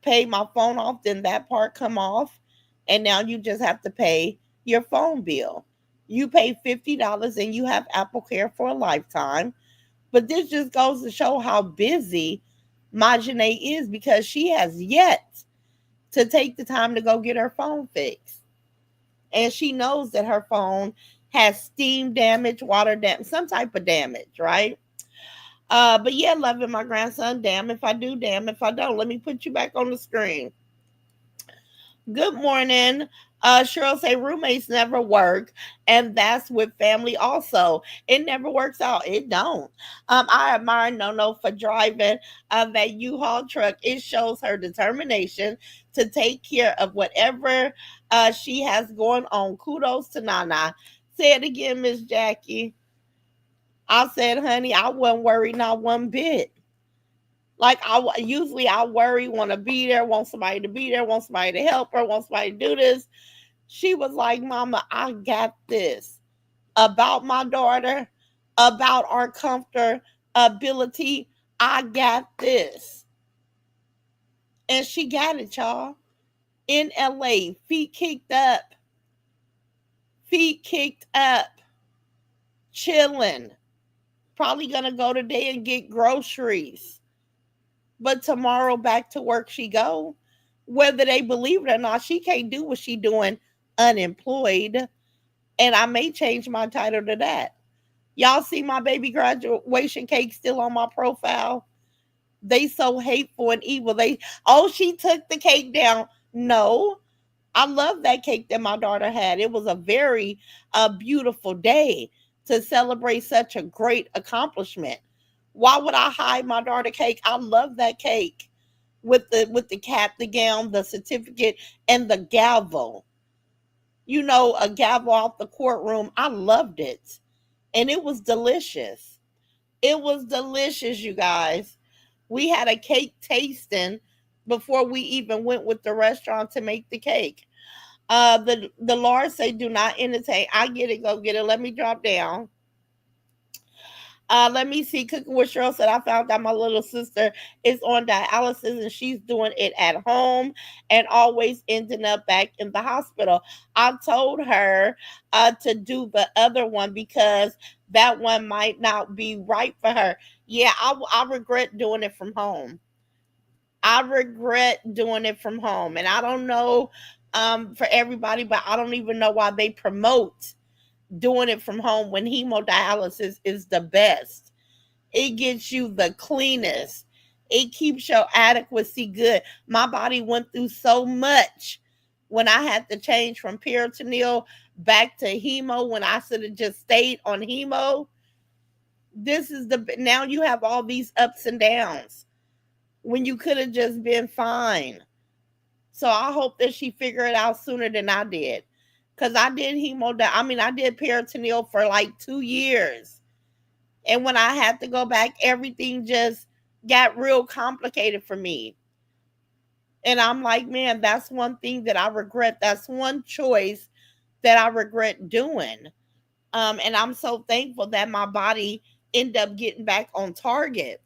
Paid my phone off, then that part come off, and now you just have to pay your phone bill. You pay $50 and you have Apple Care for a lifetime. But this just goes to show how busy my Janae is because she has yet to take the time to go get her phone fixed. And she knows that her phone has steam damage, water damage, some type of damage, right? But yeah, loving my grandson. Damn if I do, damn if I don't. Let me put you back on the screen. Good morning. Cheryl say roommates never work, and that's with family also. It never works out. It don't. I admire No for driving that U-Haul truck. It shows her determination to take care of whatever she has going on. Kudos to Nana. Say it again, Miss Jackie. I said, honey, I wasn't worried not one bit. Like usually I worry, want to be there, want somebody to be there, want somebody to help her, want somebody to do this. She was like, Mama, I got this. About my daughter, about our comfortability, I got this. And she got it, y'all. In LA, feet kicked up, chilling. Probably gonna go today and get groceries. But tomorrow back to work she go. Whether they believe it or not, she can't do what she doing unemployed. And I may change my title to that. Y'all see my baby graduation cake still on my profile? They so hateful and evil. She took the cake down. No, I love that cake that my daughter had. It was a very beautiful day to celebrate such a great accomplishment. Why would I hide my daughter cake? I love that cake with the cap, the gown, the certificate, and the gavel. You know, a gavel off the courtroom. I loved it. And it was delicious. It was delicious, you guys. We had a cake tasting before we even went with the restaurant to make the cake. The Lord say, do not entertain. I get it, go get it. Let me drop down. Let me see. Cooking with Cheryl said, I found out my little sister is on dialysis and she's doing it at home and always ending up back in the hospital. I told her to do the other one because that one might not be right for her. Yeah, I regret doing it from home. I regret doing it from home. And I don't know for everybody, but I don't even know why they promote doing it from home when hemodialysis is the best. It gets you the cleanest. It keeps your adequacy good. My body went through so much when I had to change from peritoneal back to hemo when I should have just stayed on hemo. This is now you have all these ups and downs when you could have just been fine. So I hope that she figured it out sooner than I did. Cause I did I did peritoneal for like 2 years. And when I had to go back, everything just got real complicated for me. And I'm like, man, that's one thing that I regret. That's one choice that I regret doing. And I'm so thankful that my body ended up getting back on target.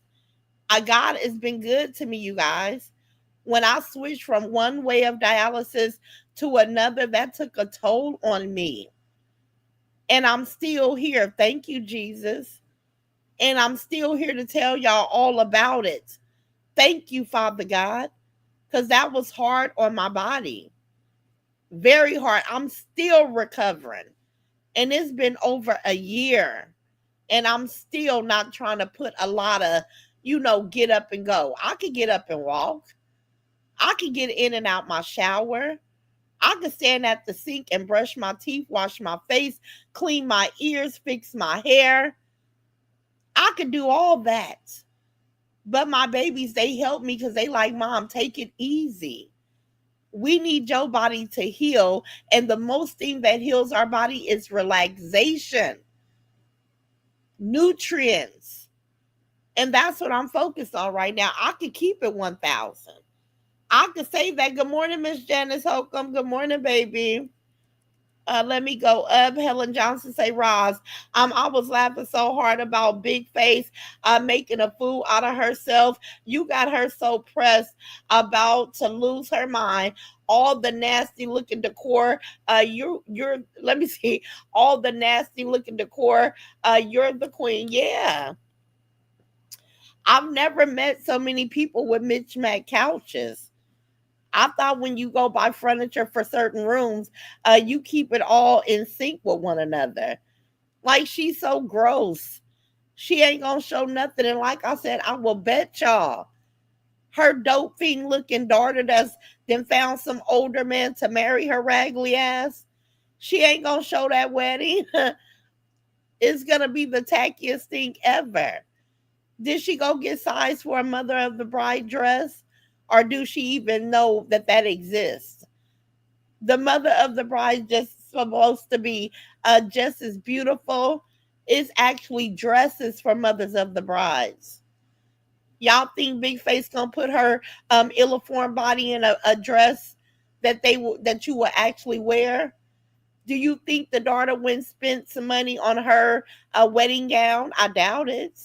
God has been good to me, you guys. When I switched from one way of dialysis to another, that took a toll on me. And I'm still here. Thank you, Jesus. And I'm still here to tell y'all all about it. Thank you, Father God, because that was hard on my body. Very hard. I'm still recovering. And it's been over a year. And I'm still not trying to put a lot of, get up and go. I could get up and walk. I could get in and out my shower. I could stand at the sink and brush my teeth, wash my face, clean my ears, fix my hair. I could do all that. But my babies, they help me because they like, Mom, take it easy. We need your body to heal. And the most thing that heals our body is relaxation, nutrients. And that's what I'm focused on right now. I could keep it 1,000. I could say that. Good morning, Miss Janice Holcomb. Good morning, baby. Let me go up. Helen Johnson say, Roz, I was laughing so hard about Big Face making a fool out of herself. You got her so pressed about to lose her mind. All the nasty looking decor. You're. Let me see. All the nasty looking decor. You're the queen. Yeah. I've never met so many people with mismatched couches. I thought when you go buy furniture for certain rooms, you keep it all in sync with one another. Like she's so gross. She ain't gonna show nothing. And like I said, I will bet y'all her dope fiend looking daughter that's then found some older man to marry her raggedy ass. She ain't gonna show that wedding. It's gonna be the tackiest thing ever. Did she go get size for a mother of the bride dress? Or do she even know that that exists? The mother of the bride just supposed to be just as beautiful. It's actually dresses for mothers of the brides. Y'all think Big Face gonna put her ill-formed body in a dress that you will actually wear? Do you think the daughter went and spent some money on her wedding gown? I doubt it.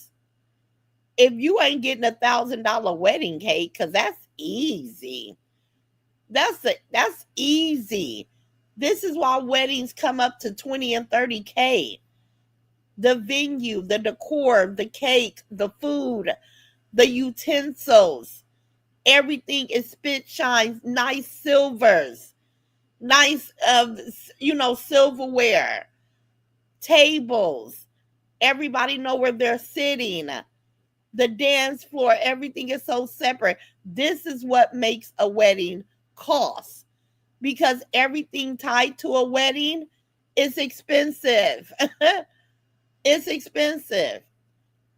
If you ain't getting $1,000 wedding cake, because that's easy. That's easy. This is why weddings come up to 20 and 30K. The venue, the decor, the cake, the food, the utensils, everything is spit shines, nice silvers, nice silverware, tables. Everybody know where they're sitting. The dance floor, everything is so separate. This is what makes a wedding cost, because everything tied to a wedding is expensive. It's expensive.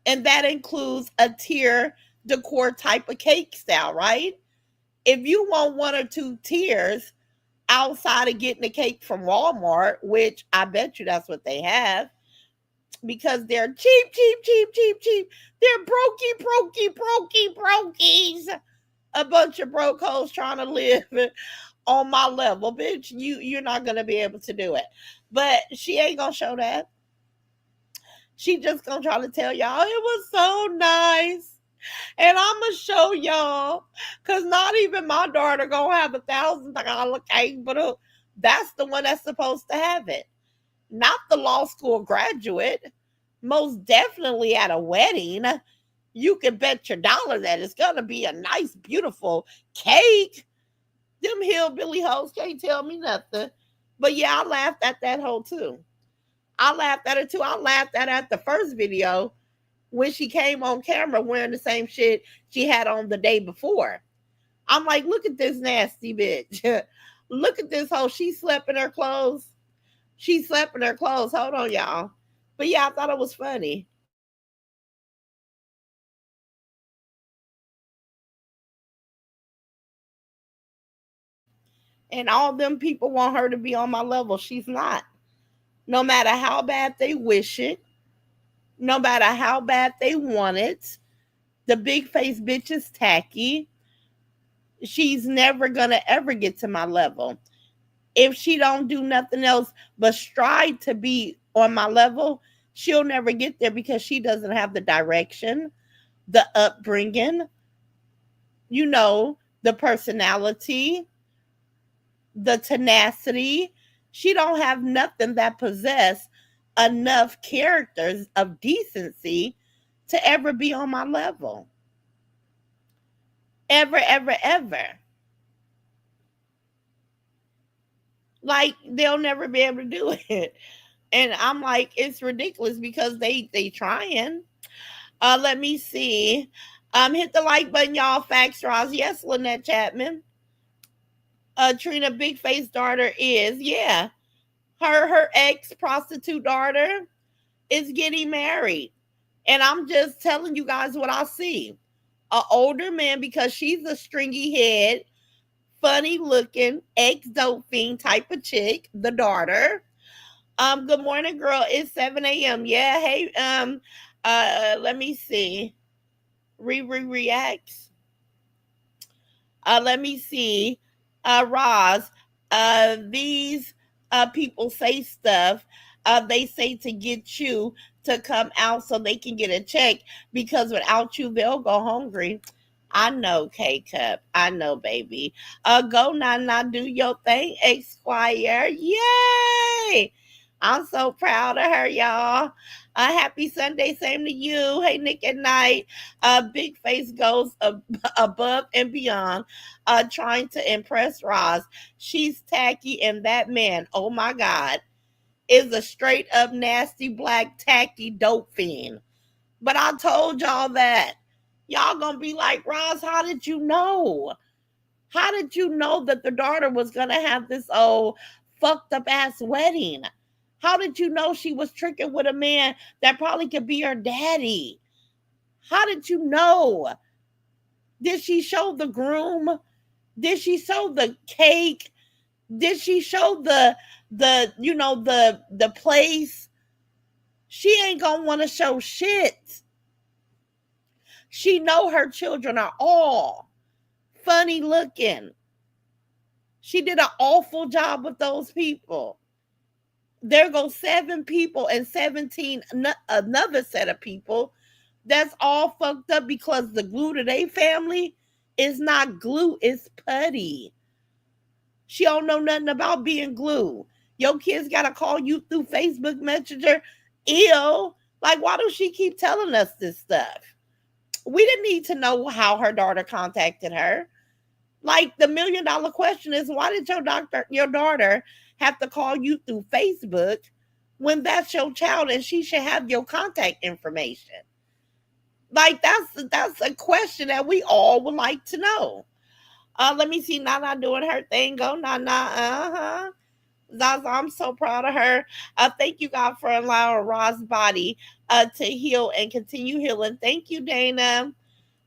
And that includes a tier decor type of cake style, right? If you want one or two tiers outside of getting the cake from Walmart, which I bet you that's what they have, because they're cheap, cheap, cheap, cheap, cheap. They're brokies. A bunch of broke hoes trying to live on my level, bitch. You're not gonna be able to do it. But she ain't gonna show that. She just gonna try to tell y'all it was so nice. And I'm gonna show y'all, cause not even my daughter gonna have $1,000 cake, but that's the one that's supposed to have it. Not the law school graduate. Most definitely at a wedding. You can bet your dollar that it's gonna be a nice, beautiful cake. Them hillbilly hoes can't tell me nothing. But yeah, I laughed at that hoe too. I laughed at her too. I laughed at the first video when she came on camera wearing the same shit she had on the day before. I'm like, look at this nasty bitch. Look at this hoe. She slept in her clothes. She slept in her clothes. Hold on, y'all. But yeah, I thought it was funny. And all them people want her to be on my level. She's not. No matter how bad they wish it, no matter how bad they want it, the big face bitch is tacky. She's never gonna ever get to my level. If she don't do nothing else but strive to be on my level, she'll never get there because she doesn't have the direction, the upbringing, the personality, the tenacity. She don't have nothing that possess enough characters of decency to ever be on my level. Ever, ever, ever. Like they'll never be able to do it. And I'm like, it's ridiculous because they trying. Let me see. Hit the like button, y'all. Facts, Roz. Yes, Lynette Chapman. Trina Big Face daughter is, yeah. Her ex prostitute daughter is getting married. And I'm just telling you guys what I see. A older man, because she's a stringy head, funny looking, ex dope fiend type of chick, the daughter. Good morning, girl. It's 7 a.m. Yeah, hey, let me see. Reacts. Let me see. Roz, these people say stuff. They say to get you to come out so they can get a check because without you, they'll go hungry. I know, K Cup. I know, baby. Go Nana, do your thing, Esquire. Yay! I'm so proud of her, y'all. Happy Sunday, same to you. Hey, Nick at Night. Big Face goes above and beyond, trying to impress Roz. She's tacky, and that man, oh my God, is a straight up nasty black tacky dope fiend. But I told y'all that. Y'all gonna be like, Roz, how did you know? How did you know that the daughter was gonna have this old fucked up ass wedding? How did you know she was tricking with a man that probably could be her daddy? How did you know? Did she show the groom? Did she show the cake? Did she show the place? She ain't gonna want to show shit. She know her children are all funny looking. She did an awful job with those people. There go 7 people and 17 another set of people that's all fucked up because the glue to their family is not glue, it's putty. She don't know nothing about being glue. Your kids gotta call you through Facebook Messenger. Ew. Like, why does she keep telling us this stuff? We didn't need to know how her daughter contacted her. Like, the $1,000,000 question is, why did your daughter have to call you through Facebook when that's your child and she should have your contact information? Like, that's a question that we all would like to know. Let me see Nana doing her thing. Go Nana. Uh-huh. Zaza, I'm so proud of her. Thank you, God, for allowing Roz's body to heal and continue healing. Thank you, Dana.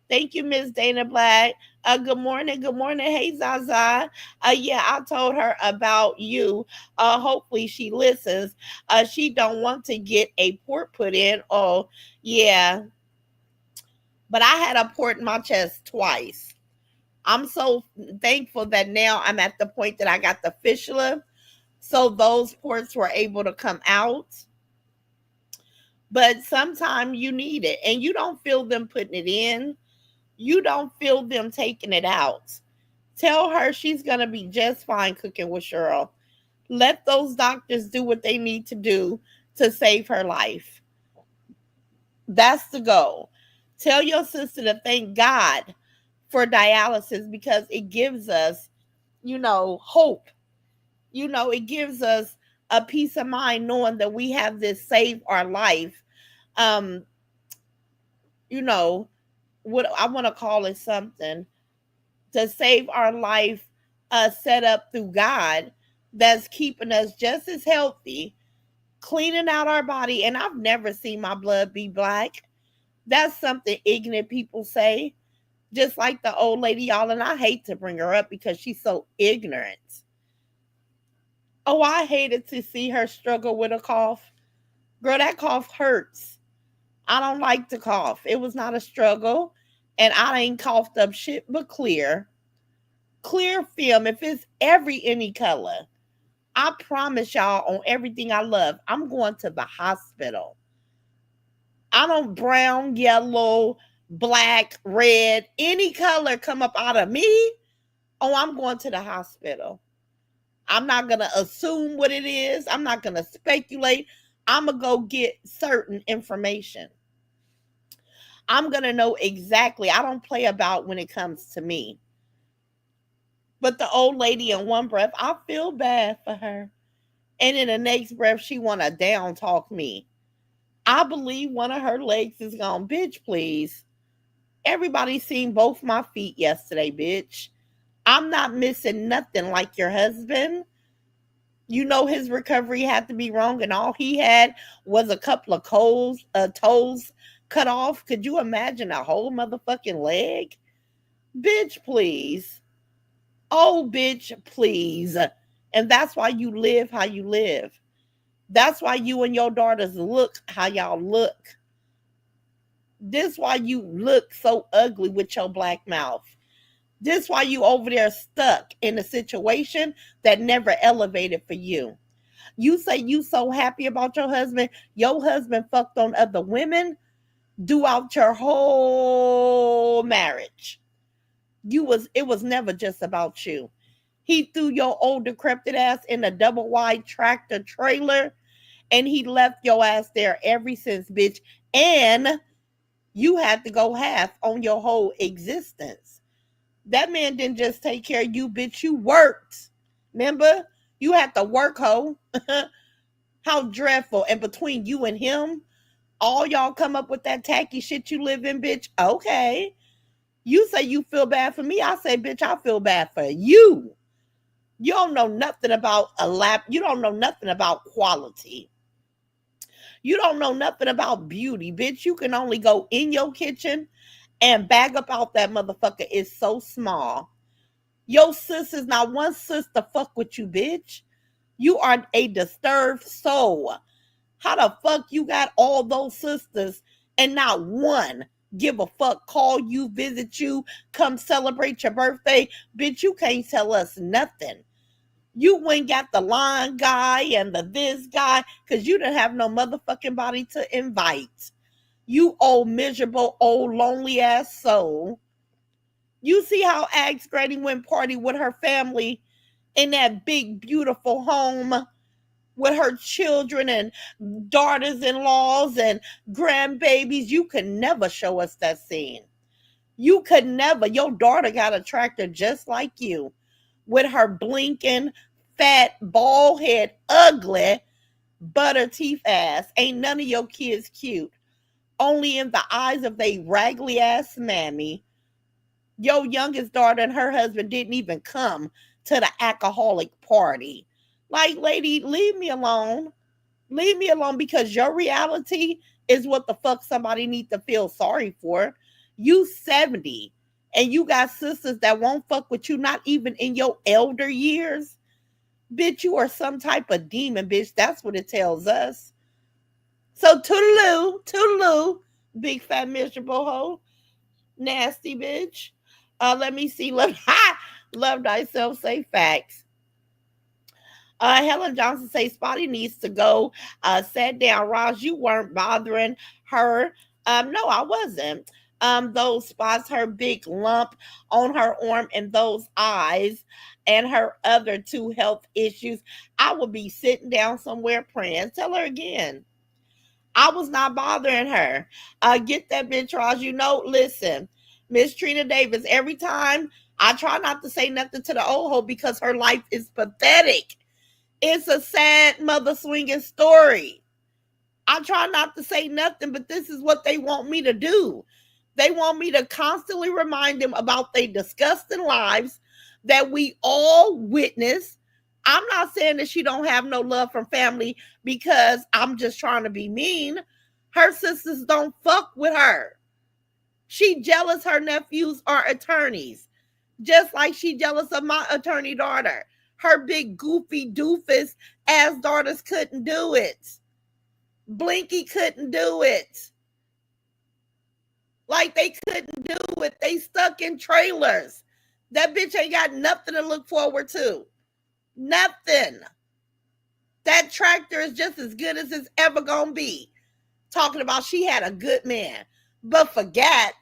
Thank you, Miss Dana Black. Good morning. Good morning. Hey, Zaza. Yeah, I told her about you. Hopefully she listens. She don't want to get a port put in. Oh, yeah. But I had a port in my chest twice. I'm so thankful that now I'm at the point that I got the fistula. So those ports were able to come out. But sometimes you need it and you don't feel them putting it in. You don't feel them taking it out. Tell her she's going to be just fine cooking with Cheryl. Let those doctors do what they need to do to save her life. That's the goal. Tell your sister to thank God for dialysis because it gives us, hope. It gives us a peace of mind knowing that we have this save our life. Um, you know, what I want to call it something to save our life set up through God that's keeping us just as healthy, cleaning out our body. And I've never seen my blood be black. That's something ignorant people say, just like the old lady, y'all. And I hate to bring her up because she's so ignorant. Oh, I hated to see her struggle with a cough. Girl, that cough hurts. I don't like to cough. It was not a struggle. And I ain't coughed up shit but clear. Clear film, if it's any color, I promise y'all on everything I love, I'm going to the hospital. I don't brown, yellow, black, red, any color come up out of me. Oh, I'm going to the hospital. I'm not going to assume what it is. I'm not going to speculate. I'm going to go get certain information. I'm going to know exactly. I don't play about when it comes to me. But the old lady in one breath, I feel bad for her. And in the next breath, she want to down talk me. I believe one of her legs is gone. Bitch, please. Everybody seen both my feet yesterday, bitch. I'm not missing nothing like your husband. You know his recovery had to be wrong, and all he had was a couple of toes cut off. Could you imagine a whole motherfucking leg? Bitch, please. Oh, bitch, please. And that's why you live how you live. That's why you and your daughters look how y'all look. This why you look so ugly with your black mouth. This why you over there stuck in a situation that never elevated for you. You say you so happy about your husband. Your husband fucked on other women throughout your whole marriage. It was never just about you. He threw your old decrepit ass in a double wide tractor trailer and he left your ass there ever since, bitch. And you had to go half on your whole existence. That man didn't just take care of you, bitch. You worked. Remember? You had to work, ho. How dreadful. And between you and him, all y'all come up with that tacky shit you live in, bitch. Okay. You say you feel bad for me. I say, bitch, I feel bad for you. You don't know nothing about a lap. You don't know nothing about quality. You don't know nothing about beauty, bitch. You can only go in your kitchen and bag up out that motherfucker is so small. Your sis is not one sis to fuck with you, bitch. You are a disturbed soul. How the fuck you got all those sisters and not one give a fuck, call you, visit you, come celebrate your birthday? Bitch, you can't tell us nothing. You went got the line guy and the this guy because you didn't have no motherfucking body to invite. You old miserable, old lonely ass soul. You see how Axe Grady went party with her family in that big, beautiful home with her children and daughters in laws and grandbabies. You could never show us that scene. You could never. Your daughter got a tractor just like you with her blinking, fat, bald head, ugly, butter teeth ass. Ain't none of your kids cute. Only in the eyes of they raggedy ass mammy. Your youngest daughter and her husband didn't even come to the alcoholic party. Like, lady, leave me alone. Leave me alone because your reality is what the fuck somebody need to feel sorry for. You 70 and you got sisters that won't fuck with you, not even in your elder years. Bitch, you are some type of demon, bitch. That's what it tells us. So toodaloo, toodaloo, big fat miserable hoe, nasty bitch. Let me see. Love thyself. Say facts. Helen Johnson says Spotty needs to go. Sat down. Roz, you weren't bothering her. No, I wasn't. Those spots, her big lump on her arm and those eyes and her other two health issues, I would be sitting down somewhere praying. Tell her again. I was not bothering her. Get that bitch, Roz. You know, listen, Miss Trina Davis, every time I try not to say nothing to the old hoe because her life is pathetic. It's a sad mother swinging story. I try not to say nothing, but this is what they want me to do. They want me to constantly remind them about their disgusting lives that we all witness. I'm not saying that she don't have no love from family because I'm just trying to be mean. Her sisters don't fuck with her. She jealous her nephews are attorneys, just like she jealous of my attorney daughter. Her big goofy doofus ass daughters couldn't do it. Blinky couldn't do it. Like they couldn't do it. They stuck in trailers. That bitch ain't got nothing to look forward to. Nothing. That tractor is just as good as it's ever gonna be. Talking about she had a good man. But forget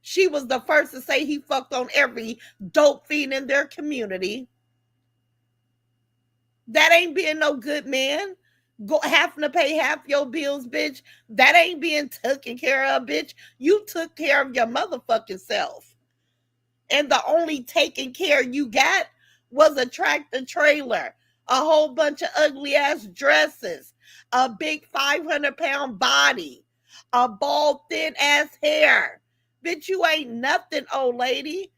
she was the first to say he fucked on every dope fiend in their community. That ain't being no good man. Go having to pay half your bills, bitch. That ain't being taken care of, bitch. You took care of your motherfucking self. And the only taking care you got was a tractor trailer, a whole bunch of ugly ass dresses, a big 500-pound body, a bald, thin ass hair. Bitch, you ain't nothing, old lady.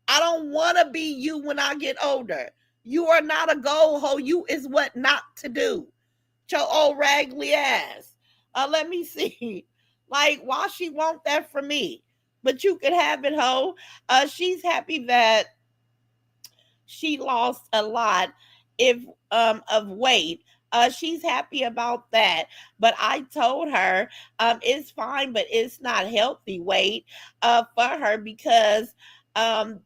I don't want to be you when I get older. You are not a gold hoe. You is what not to do. Your old raggedy ass. Let me see. Like, why she want that from me? But you could have it, hoe. She's happy that she lost a lot if of weight. She's happy about that. But I told her it's fine, but it's not healthy weight for her um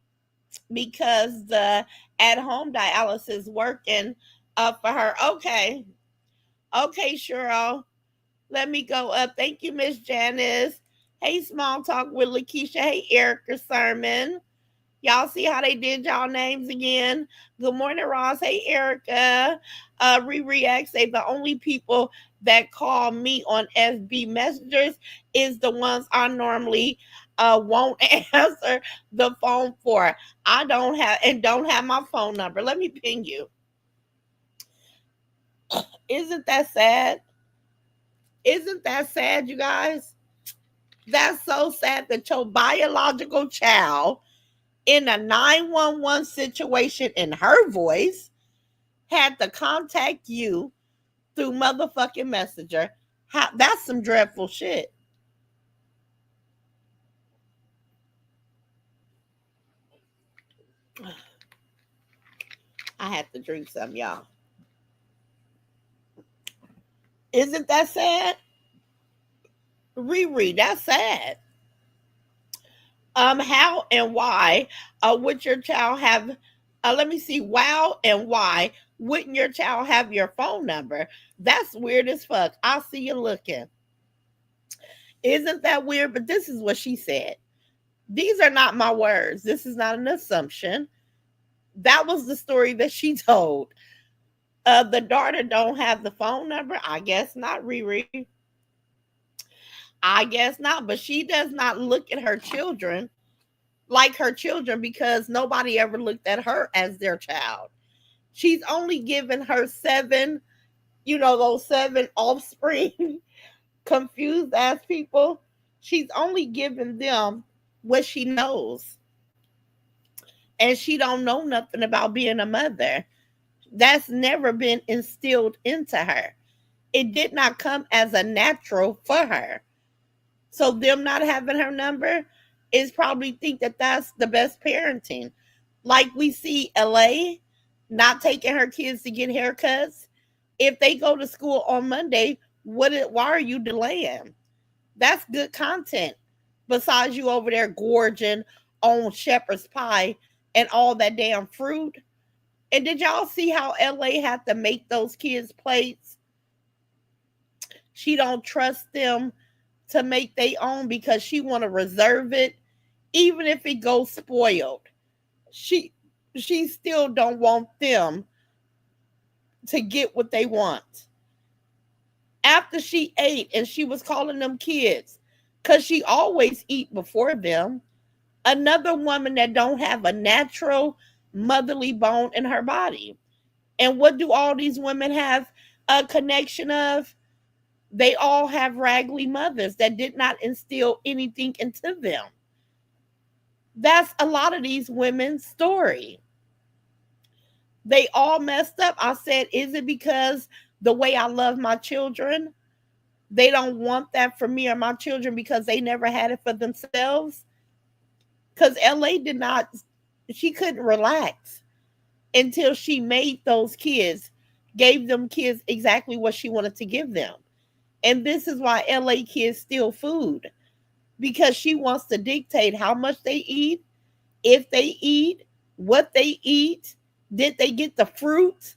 because the at home dialysis working for her. Okay. Okay, Cheryl. Let me go up. Thank you, Miss Janice. Hey, Small Talk with Lakeisha. Hey, Erica Sermon. Y'all see how they did y'all names again? Good morning, Ross. Hey, Erica. React say the only people that call me on SB messengers is the ones I normally won't answer the phone for. I don't have my phone number. Let me ping you. Isn't that sad? Isn't that sad, you guys? That's so sad that your biological child in a 911 situation in her voice had to contact you through motherfucking messenger. That's some dreadful shit. I had to drink some, y'all. Isn't that sad? Riri, that's sad. How and why would your child have let me see, wow and why wouldn't your child have your phone number? That's weird as fuck. I'll see you looking. Isn't that weird? But this is what she said. These are not my words. This is not an assumption. That was the story that she told. The daughter don't have the phone number. I guess not, Riri. I guess not. But she does not look at her children like her children because nobody ever looked at her as their child. She's only given her seven, those seven offspring, confused ass people. She's only given them what she knows. And she don't know nothing about being a mother. That's never been instilled into her. It did not come as a natural for her. So them not having her number is probably think that that's the best parenting. Like we see LA not taking her kids to get haircuts. If they go to school on Monday, why are you delaying? That's good content. Besides you over there gorging on shepherd's pie and all that damn fruit. And did y'all see how LA had to make those kids plates? She don't trust them to make their own because she want to reserve it, even if it goes spoiled. She she still don't want them to get what they want. After she ate and she was calling them kids, cause she always eat before them. Another woman that don't have a natural motherly bone in her body. And what do all these women have a connection of? They all have raggedy mothers that did not instill anything into them. That's a lot of these women's story. They all messed up. I said, is it because the way I love my children? They don't want that for me or my children because they never had it for themselves. Because LA did not, she couldn't relax until she made those kids, gave them kids exactly what she wanted to give them. And this is why LA kids steal food because she wants to dictate how much they eat if they eat, what they eat, did they get the fruit?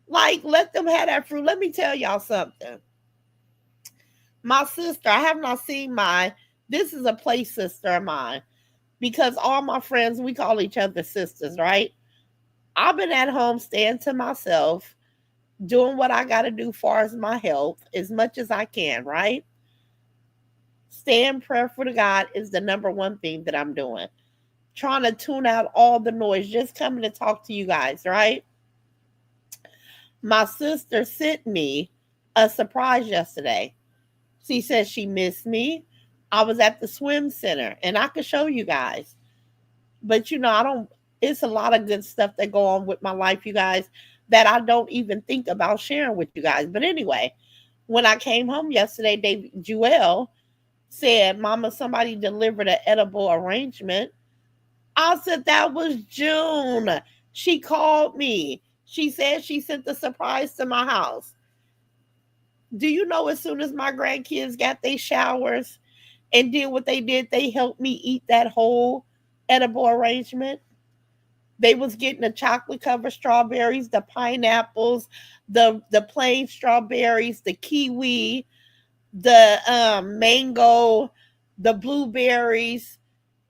Like, let them have that fruit. Let me tell y'all something. My sister, I have not seen this is a play sister of mine because all my friends, we call each other sisters, right? I've been at home staying to myself, doing what I got to do far as my health as much as I can, right? Staying prayerful to God is the number one thing that I'm doing. Trying to tune out all the noise, just coming to talk to you guys, right? My sister sent me a surprise yesterday. She said she missed me. I was at the swim center and I could show you guys. But I don't, it's a lot of good stuff that go on with my life, you guys, that I don't even think about sharing with you guys. But anyway, when I came home yesterday, Jewel said, Mama, somebody delivered an edible arrangement. I said, that was June. She called me. She said she sent the surprise to my house. Do you know as soon as my grandkids got their showers and did what they did, they helped me eat that whole edible arrangement? They was getting the chocolate covered strawberries, the pineapples, the plain strawberries, the kiwi, the mango, the blueberries.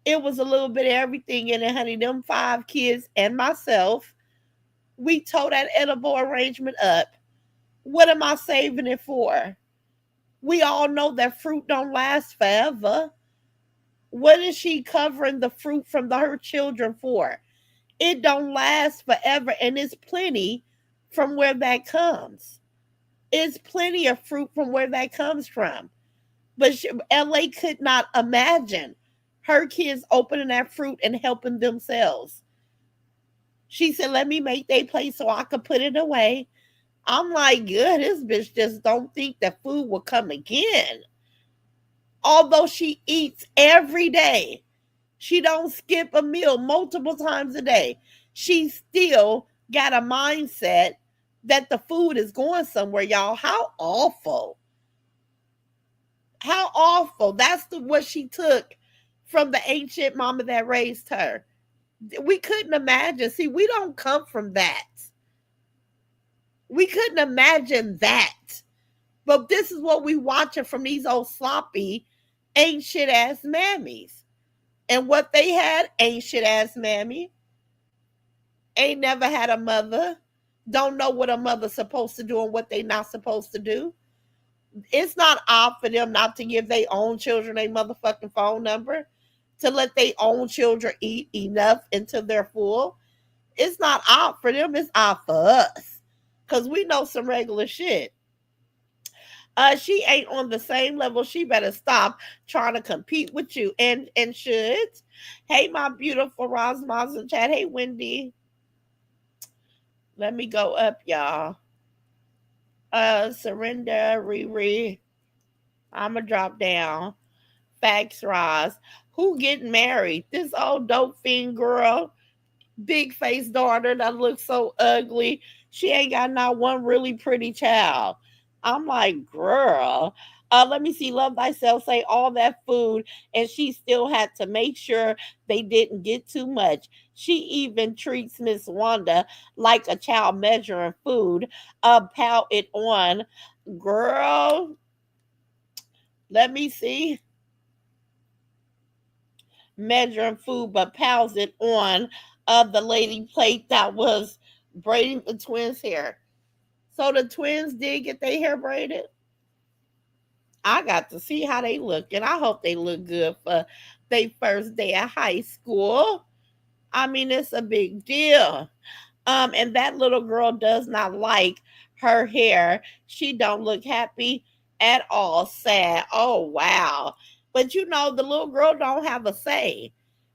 It was a little bit of everything in it, honey. Them 5 kids and myself, we tore that edible arrangement up. What am I saving it for? We all know that fruit don't last forever. What is she covering the fruit from her children for? It don't last forever, and it's plenty from where that comes. It's plenty of fruit from where that comes from. But LA could not imagine her kids opening that fruit and helping themselves. She said, let me make they plate so I could put it away. I'm like, good, this bitch just don't think that food will come again. Although she eats every day, she don't skip a meal multiple times a day. She still got a mindset that the food is going somewhere, y'all. How awful. How awful. That's what she took from the ancient mama that raised her. We couldn't imagine. See, we don't come from that. We couldn't imagine that. But this is what we watching from these old sloppy, ain't shit ass mammies. And what they had, ain't shit ass mammy. Ain't never had a mother. Don't know what a mother's supposed to do and what they not supposed to do. It's not odd for them not to give their own children a motherfucking phone number, to let their own children eat enough until they're full. It's not odd for them, it's odd for us. Cause we know some regular shit. She ain't on the same level. She better stop trying to compete with you and should. Hey, my beautiful Rosmas and chat. Hey, Wendy. Let me go up, y'all. Surrender, Riri. I'ma drop down. Facts, Roz. Who getting married? This old dope fiend girl, big face daughter that looks so ugly. She ain't got not one really pretty child. I'm like, girl. Let me see. Love thyself. Say all that food, and she still had to make sure they didn't get too much. She even treats Miss Wanda like a child measuring food. Pout it on, girl. Let me see. Measuring food, but pals it on the lady plate that was braiding the twins' hair. So the twins did get their hair braided. I got to see how they look, and I hope they look good for their first day of high school. I mean, it's a big deal. And that little girl does not like her hair. She don't look happy at all. Sad. Oh wow. But the little girl don't have a say.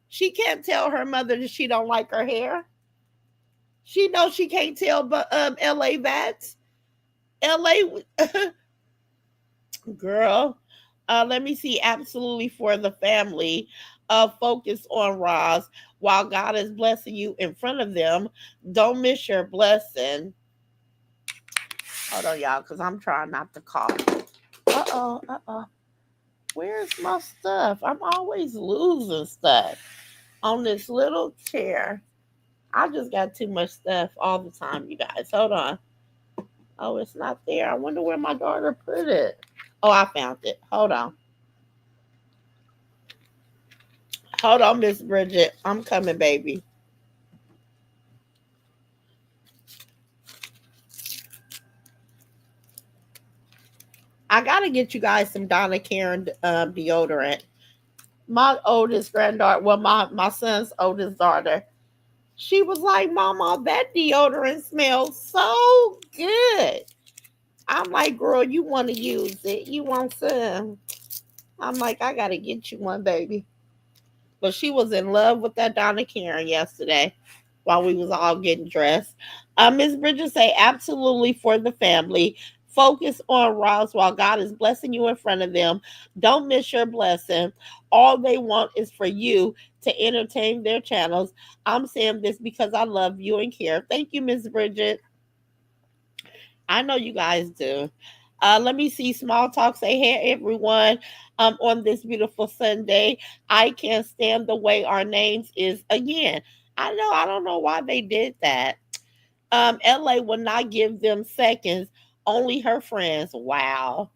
She can't tell her mother that she don't like her hair. She knows she can't tell but LA that. LA girl. Let me see. Absolutely for the family. Focus on Roz while God is blessing you in front of them. Don't miss your blessing. Hold on, y'all, because I'm trying not to cough. Uh oh. Where's my stuff? I'm always losing stuff. on this little chair. I just got too much stuff all the time, you guys. Hold on. Oh, it's not there. I wonder where my daughter put it. Oh, I found it. Hold on. Hold on, Miss Bridget. I'm coming, baby. I gotta get you guys some Donna Karen deodorant. My oldest granddaughter, well, my son's oldest daughter, she was like, "Mama, that deodorant smells so good." I'm like, "Girl, you want to use it? You want some?" I'm like, "I gotta get you one, baby." But she was in love with that Donna Karen yesterday while we was all getting dressed. Miss Bridget say, absolutely for the family. Focus on Ross while God is blessing you in front of them. Don't miss your blessing. All they want is for you to entertain their channels. I'm saying this because I love you and care. Thank you, Miss Bridget. I know you guys do. Let me see. Small talk. Say, hey, everyone. On this beautiful Sunday, I can't stand the way our names is again. I know. I don't know why they did that. LA will not give them seconds. Only her friends. Wow.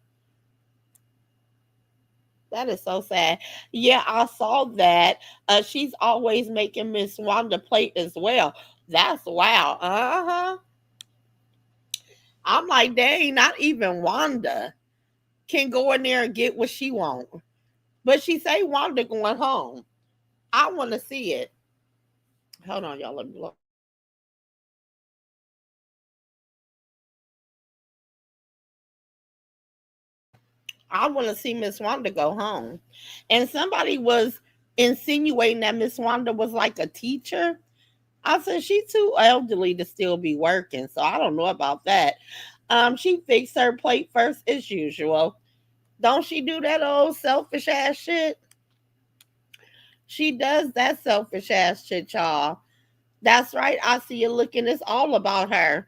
That is so sad. Yeah, I saw that. She's always making Miss Wanda plate as well. That's wow. Uh huh. I'm like, dang, not even Wanda can go in there and get what she want. But she say Wanda going home. I want to see it. Hold on, y'all. Let me look. I want to see Miss Wanda go home. And somebody was insinuating that Miss Wanda was like a teacher. I said she's too elderly to still be working, so I don't know about that. She fixed her plate first as usual. Don't she do that old selfish ass shit? She does that selfish ass shit, y'all. That's right. I see you looking. It's all about her.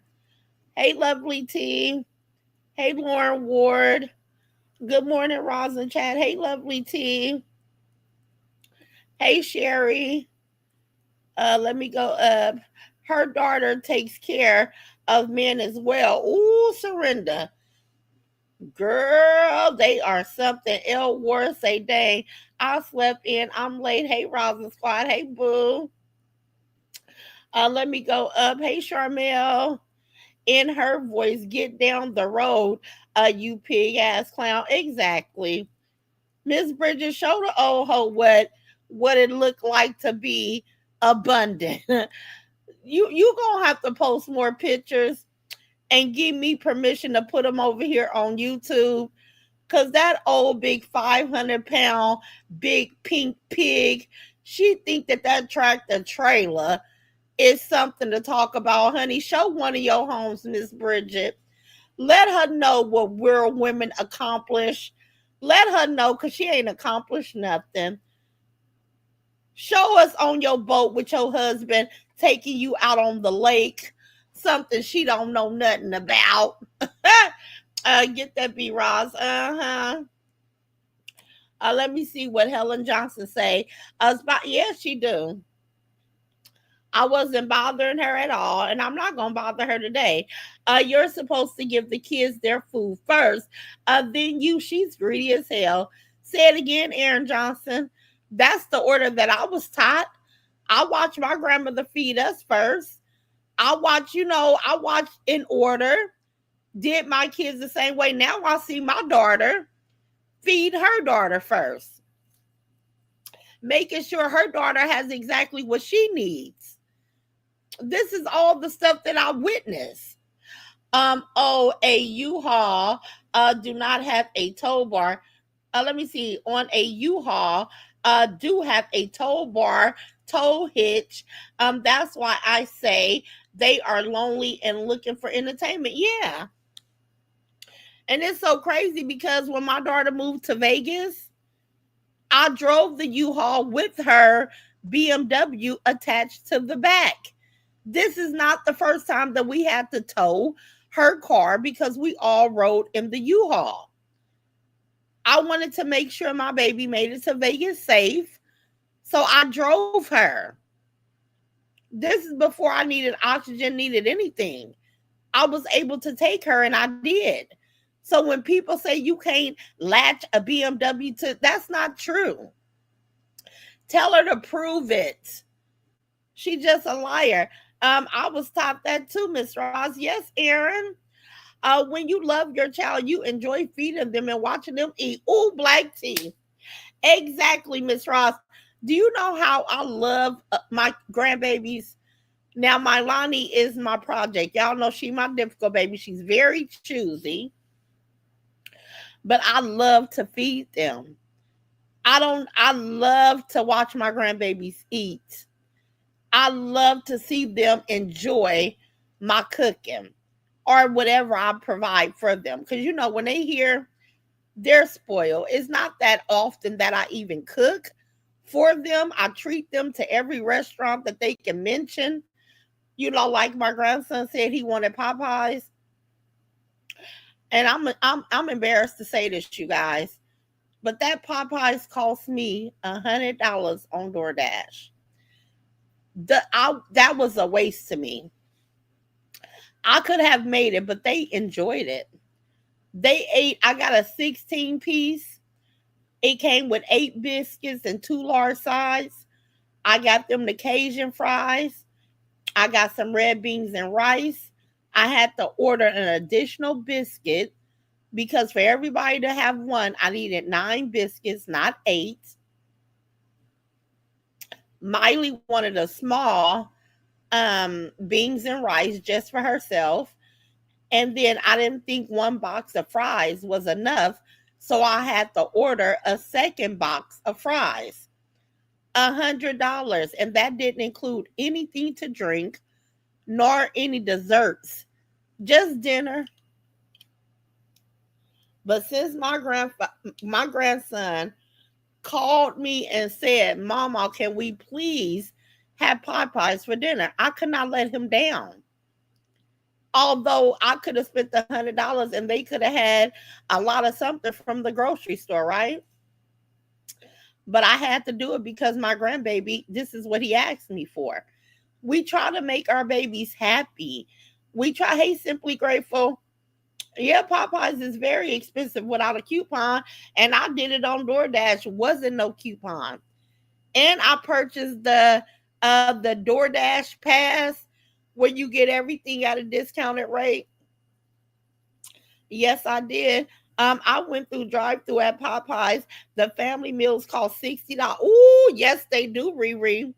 Hey, lovely T. Hey, Lauren Ward. Good morning, Roz and Chad. Hey, lovely T. Hey, Sherry. Let me go up. Her daughter takes care of men as well. Ooh, Surrender. Girl, they are something. L Ward say, dang, I slept in. I'm late. Hey, Roz and Squad. Hey, Boo. Let me go up. Hey, Charmel. In her voice, get down the road, you pig ass clown. Exactly. Miss Bridget, show the old hoe what it looked like to be abundant. You gonna have to post more pictures and give me permission to put them over here on YouTube. Cause that old big 500-pound big pink pig, she think that tractor trailer is something to talk about, honey. Show one of your homes, Miss Bridget. Let her know what real women accomplish. Let her know because she ain't accomplished nothing. Show us on your boat with your husband taking you out on the lake. Something she don't know nothing about. Get that B Roz. Uh-huh. Let me see what Helen Johnson say. Yeah, she do. I wasn't bothering her at all, and I'm not gonna bother her today. You're supposed to give the kids their food first. Then you, she's greedy as hell. Say it again, Aaron Johnson. That's the order that I was taught. I watch my grandmother feed us first. I watch in order. Did my kids the same way. Now I see my daughter feed her daughter first, making sure her daughter has exactly what she needs. This is all the stuff that I witnessed. Oh, a U-Haul do not have a tow bar. Let me see. On a U-Haul, do have a tow bar, tow hitch. That's why I say they are lonely and looking for entertainment. Yeah. And it's so crazy because when my daughter moved to Vegas, I drove the U-Haul with her BMW attached to the back. This is not the first time that we had to tow her car because we all rode in the U-Haul. I wanted to make sure my baby made it to Vegas safe. So I drove her. This is before I needed oxygen, needed anything. I was able to take her and I did. So when people say you can't latch a BMW to, that's not true. Tell her to prove it. She just a liar. I was taught that too, Miss Ross. Yes, Aaron. When you love your child, you enjoy feeding them and watching them eat. Ooh, black tea. Exactly, Miss Ross. Do you know how I love my grandbabies? Now, my Lonnie is my project. Y'all know she my difficult baby. She's very choosy, but I love to feed them. I love to watch my grandbabies eat. I love to see them enjoy my cooking or whatever I provide for them. Because, you know, when they hear they're spoiled, it's not that often that I even cook for them. I treat them to every restaurant that they can mention. You know, like my grandson said he wanted Popeyes. And I'm embarrassed to say this, you guys, but that Popeyes cost me $100 on DoorDash. That was a waste to me. I could have made it, but they enjoyed it. They ate. I got a 16 piece. It came with 8 biscuits and 2 large sides. I got them the Cajun fries. I got some red beans and rice. I had to order an additional biscuit because for everybody to have one, I needed 9 biscuits, not 8. Miley wanted a small beans and rice just for herself. And then I didn't think one box of fries was enough. So I had to order a second box of fries. $100. And that didn't include anything to drink nor any desserts. Just dinner. But since my grandson called me and said, Mama, can we please have Popeyes for dinner? I could not let him down. Although I could have spent the $100 and they could have had a lot of something from the grocery store, right? But I had to do it because my grandbaby, this is what he asked me for. We try to make our babies happy. We try, hey, Simply Grateful. Yeah, Popeyes is very expensive without a coupon, and I did it on DoorDash. Wasn't no coupon, and I purchased the DoorDash pass where you get everything at a discounted rate. Yes, I did. I went through drive through at Popeyes. The family meals cost $60. Ooh, yes, they do, Riri.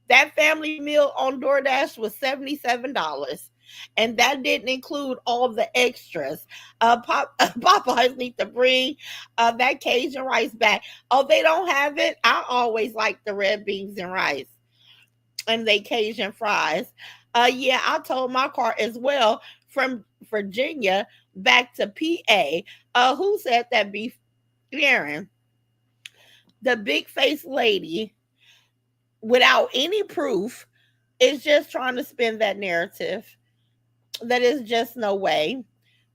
That family meal on DoorDash was $77. And that didn't include all the extras. Popeyes need to bring that Cajun rice back. Oh, they don't have it? I always like the red beans and rice and the Cajun fries. Yeah, I told my car as well from Virginia back to PA. Who said that beef? Aaron, the big face lady without any proof is just trying to spin that narrative. That is just no way.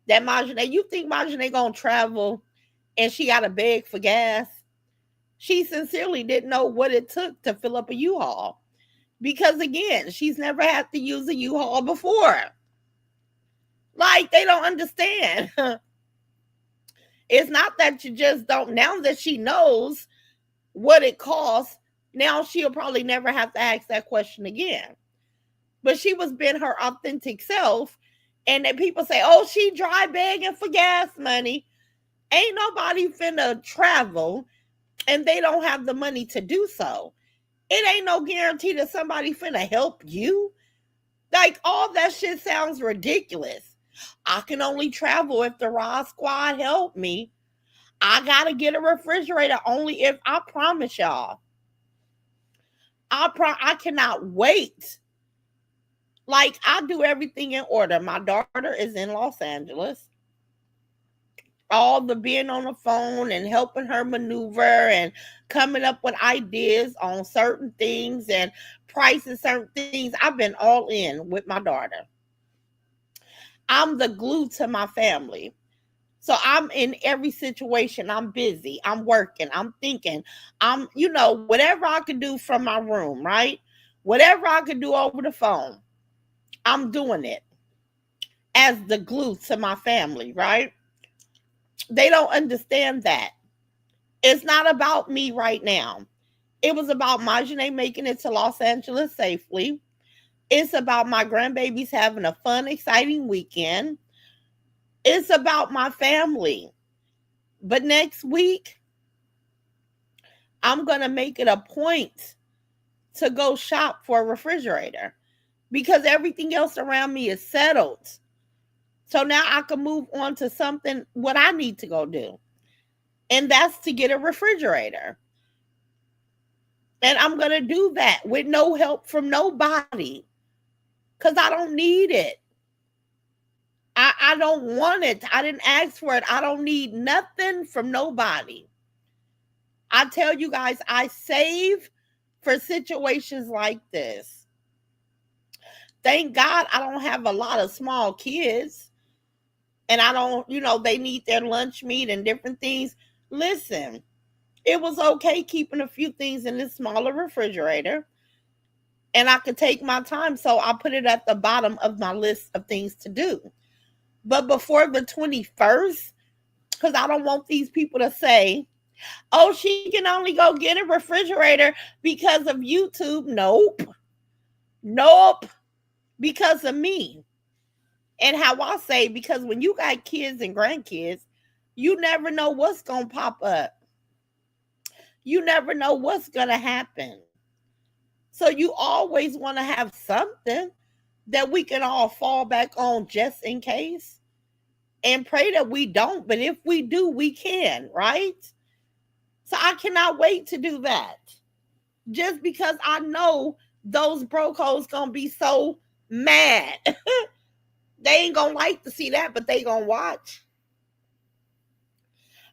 That Marjane, you think Marjane gonna travel and she got to beg for gas? She sincerely didn't know what it took to fill up a U-Haul. Because again, she's never had to use a U-Haul before. Like they don't understand. It's not that you just don't. Now that she knows what it costs, now she'll probably never have to ask that question again. But she was being her authentic self. And then people say, oh, she dry begging for gas money. Ain't nobody finna travel and they don't have the money to do so. It ain't no guarantee that somebody finna help you. Like all that shit sounds ridiculous. I can only travel if the Rod Squad help me. I gotta get a refrigerator only if I promise y'all. I cannot wait. Like I do everything in order. My daughter is in Los Angeles. All the being on the phone and helping her maneuver and coming up with ideas on certain things and pricing certain things. I've been all in with my daughter. I'm the glue to my family. So I'm in every situation. I'm busy. I'm working. I'm thinking. Whatever I could do from my room, right? Whatever I could do over the phone, I'm doing it as the glue to my family, right? They don't understand that. It's not about me right now. It was about Majane making it to Los Angeles safely. It's about my grandbabies having a fun, exciting weekend. It's about my family. But next week, I'm going to make it a point to go shop for a refrigerator because everything else around me is settled. So now I can move on to something what I need to go do. And that's to get a refrigerator. And I'm going to do that with no help from nobody because I don't need it. I don't want it. I didn't ask for it. I don't need nothing from nobody. I tell you guys, I save for situations like this. Thank God I don't have a lot of small kids and I don't, they need their lunch meat and different things. Listen, it was okay keeping a few things in this smaller refrigerator and I could take my time. So I put it at the bottom of my list of things to do. But before the 21st, because I don't want these people to say, oh, she can only go get a refrigerator because of YouTube. Nope. Nope. Because of me. And how I say, because when you got kids and grandkids, you never know what's going to pop up. You never know what's going to happen. So you always want to have something that we can all fall back on just in case and pray that we don't. But if we do, we can, right? So I cannot wait to do that. Just because I know those brocos gonna be so mad. They ain't gonna like to see that, but they gonna watch.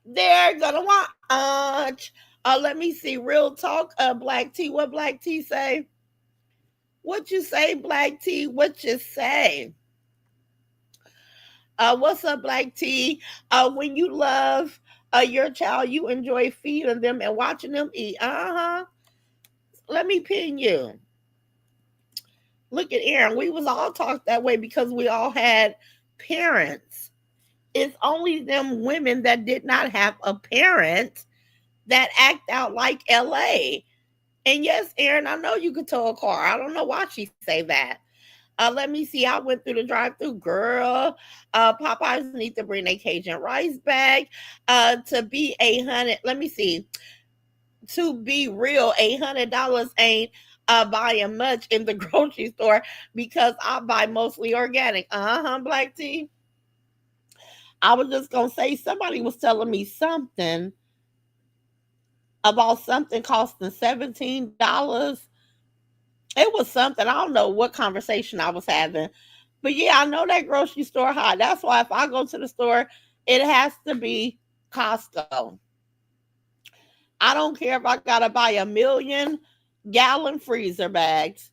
They're gonna watch. Let me see. Real talk. Black T. What Black T say? What you say, Black T? What you say? What's up, Black T? When you love your child, you enjoy feeding them and watching them eat. Uh-huh. Let me pin you. Look at Aaron. We was all taught that way because we all had parents. It's only them women that did not have a parent that act out like LA. And yes, Aaron, I know you could tow a car. I don't know why she say that. Let me see. I went through the drive-through, girl. Popeyes need to bring their Cajun rice back. To be 800. Let me see. To be real, $800 ain't buying much in the grocery store because I buy mostly organic. Black tea. I was just gonna say somebody was telling me something about something costing $17. It was something. I don't know what conversation I was having. But yeah, I know that grocery store high. That's why if I go to the store, it has to be Costco. I don't care if I gotta buy 1 million gallon freezer bags.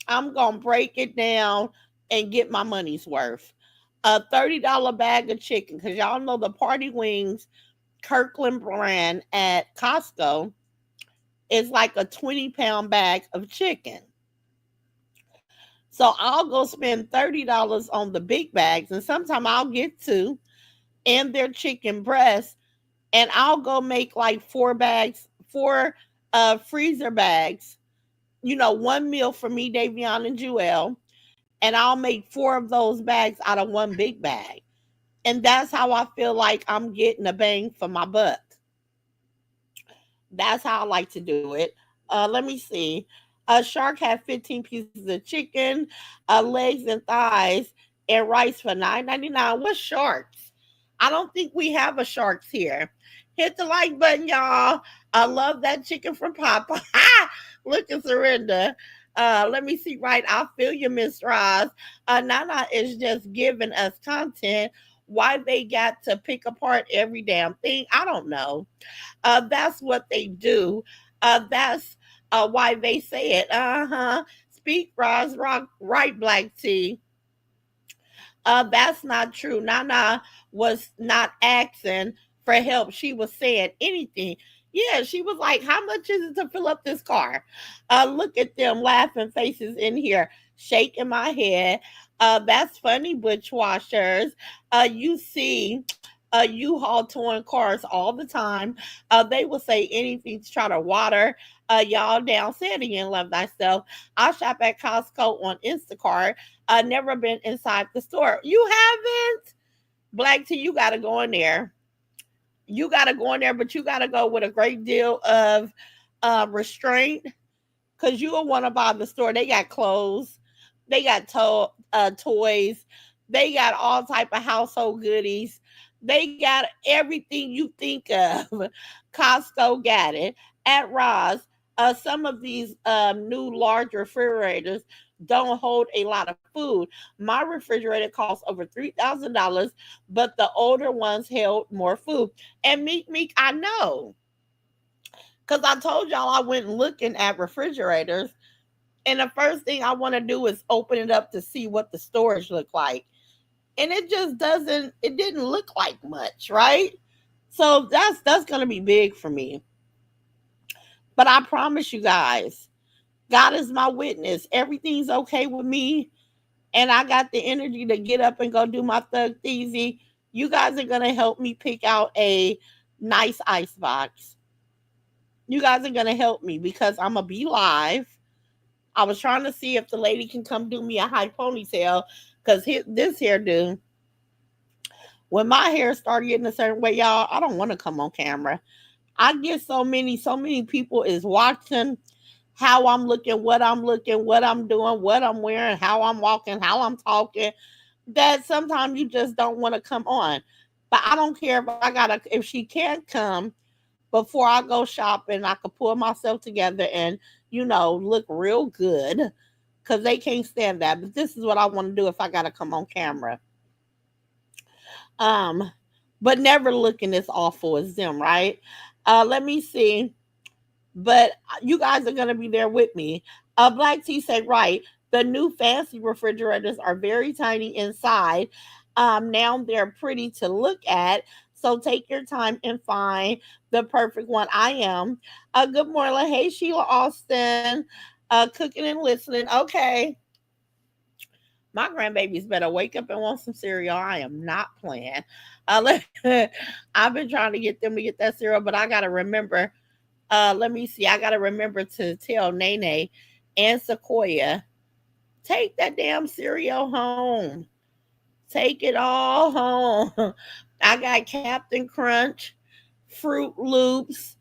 I'm gonna break it down and get my money's worth. A $30 bag of chicken, because y'all know the party wings Kirkland brand at Costco is like a 20-pound bag of chicken. So I'll go spend $30 on the big bags, and sometimes I'll get two and their chicken breast, and I'll go make like 4 bags, 4 freezer bags. One meal for me, Davion, and Jewel, and I'll make 4 of those bags out of one big bag. And that's how I feel like I'm getting a bang for my buck. That's how I like to do it. Let me see. A shark had 15 pieces of chicken, legs and thighs, and rice for $9.99. What sharks? I don't think we have a sharks here. Hit the like button, y'all. I love that chicken from Papa. Look at Surrender. Let me see. Right, I feel you, Miss Roz. Nana is just giving us content. Why they got to pick apart every damn thing, I don't know. That's what they do. That's why they say it. Speak, Roz, rock, right, Black Tea. That's not true. Nana was not asking for help. She was saying anything. Yeah, she was like, "How much is it to fill up this car?" Look at them laughing faces in here, shaking my head. That's funny, bushwashers. You see, U-Haul towing cars all the time. They will say anything to try to water y'all down. Say it again, love thyself. I shop at Costco on Instacart. Never been inside the store. You haven't? Black tea, you gotta go in there. You gotta go in there, but you gotta go with a great deal of restraint because you don't want to buy the store. They got clothes, they got toys, they got all type of household goodies. They got everything you think of. Costco got it. At Ross, some of these new large refrigerators don't hold a lot of food. My refrigerator costs over $3,000, but the older ones held more food. And Meek, I know. Because I told y'all I went looking at refrigerators, and the first thing I want to do is open it up to see what the storage looked like. And it just doesn't, it didn't look like much, right? So that's gonna be big for me. But I promise you guys, God is my witness. Everything's okay with me, and I got the energy to get up and go do my thug easy. You guys are gonna help me pick out a nice ice box. You guys are gonna help me because I'm gonna be live. I was trying to see if the lady can come do me a high ponytail because this hairdo, when my hair started getting a certain way, y'all, I don't want to come on camera. I get so many people is watching how I'm looking, what I'm doing, what I'm wearing, how I'm walking, how I'm talking, that sometimes you just don't want to come on. But I don't care if she can't come before I go shopping, I could pull myself together and, look real good because they can't stand that. But this is what I want to do if I got to come on camera. Um, but never looking as awful as them, right? Let me see. But you guys are gonna be there with me. Black T said, right. The new fancy refrigerators are very tiny inside. Now they're pretty to look at. So take your time and find the perfect one. I am. Good morning. Hey, Sheila Austin. Cooking and listening. Okay. My grandbabies better wake up and want some cereal. I am not playing. I've been trying to get them to get that cereal, but I gotta remember. Let me see. I gotta remember to tell Nene and Sequoia, take that damn cereal home. Take it all home. I got Captain Crunch, Fruit Loops,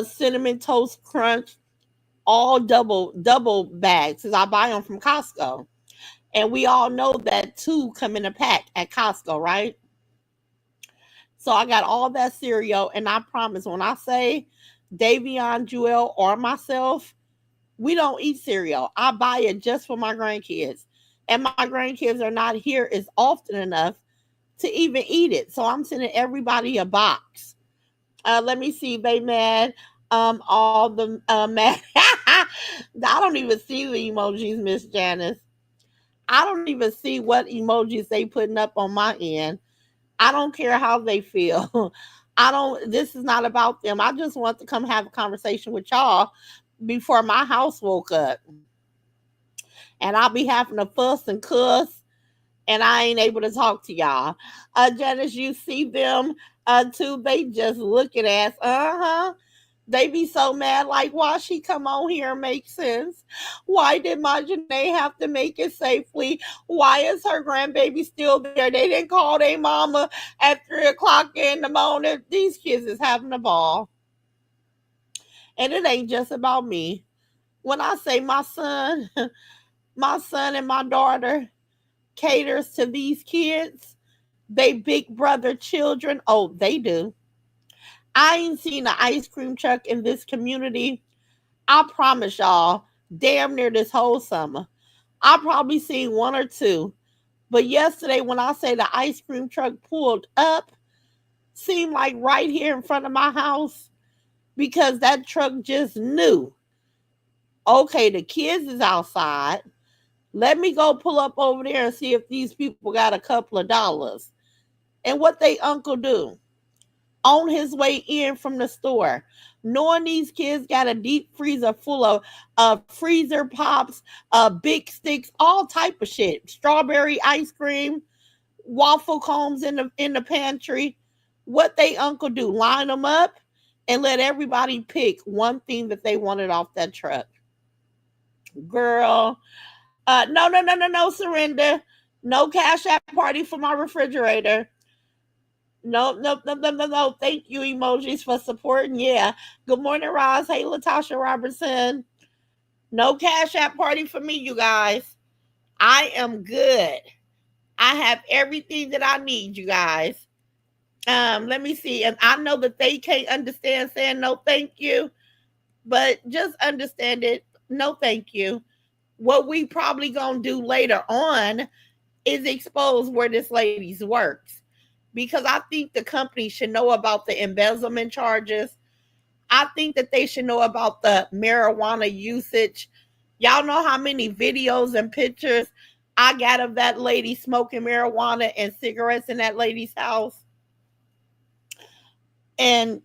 Cinnamon Toast Crunch, all double bags because I buy them from Costco. And we all know that two come in a pack at Costco, right? So I got all that cereal, and I promise when I say Davion, Jewel, or myself, we don't eat cereal. I buy it just for my grandkids. And my grandkids are not here as often enough to even eat it. So I'm sending everybody a box. Let me see, they mad. All the mad. I don't even see the emojis, Miss Janice. I don't even see what emojis they putting up on my end. I don't care how they feel. I don't. This is not about them. I just want to come have a conversation with y'all before my house woke up, and I'll be having to fuss and cuss, and I ain't able to talk to y'all. Janice, you see them too? They just looking at, they be so mad, like, why she come on here and make sense? Why did my Janae have to make it safely? Why is her grandbaby still there? They didn't call their mama at 3 o'clock in the morning. These kids is having a ball. And it ain't just about me. When I say my son, my son and my daughter caters to these kids, they big brother children. Oh, they do. I ain't seen an ice cream truck in this community. I promise y'all, damn near this whole summer. I probably seen one or two. But yesterday, when I say the ice cream truck pulled up, seemed like right here in front of my house, because that truck just knew, okay, the kids is outside. Let me go pull up over there and see if these people got a couple of dollars. And what they uncle do on his way in from the store, knowing these kids got a deep freezer full of freezer pops, big sticks, all type of shit, strawberry ice cream, waffle cones in the pantry. What they uncle do? Line them up and let everybody pick one thing that they wanted off that truck. Girl, no, no, no, no, no, surrender. No cash app party for my refrigerator. No, no, no, no, no, no. Thank you, emojis, for supporting. Yeah. Good morning, Roz. Hey, Latasha Robertson. No cash app party for me, you guys. I am good. I have everything that I need, you guys. Let me see. And I know that they can't understand saying no thank you, but just understand it. No thank you. What we probably gonna do later on is expose where this lady's works. Because I think the company should know about the embezzlement charges. I think that they should know about the marijuana usage. Y'all know how many videos and pictures I got of that lady smoking marijuana and cigarettes in that lady's house. And,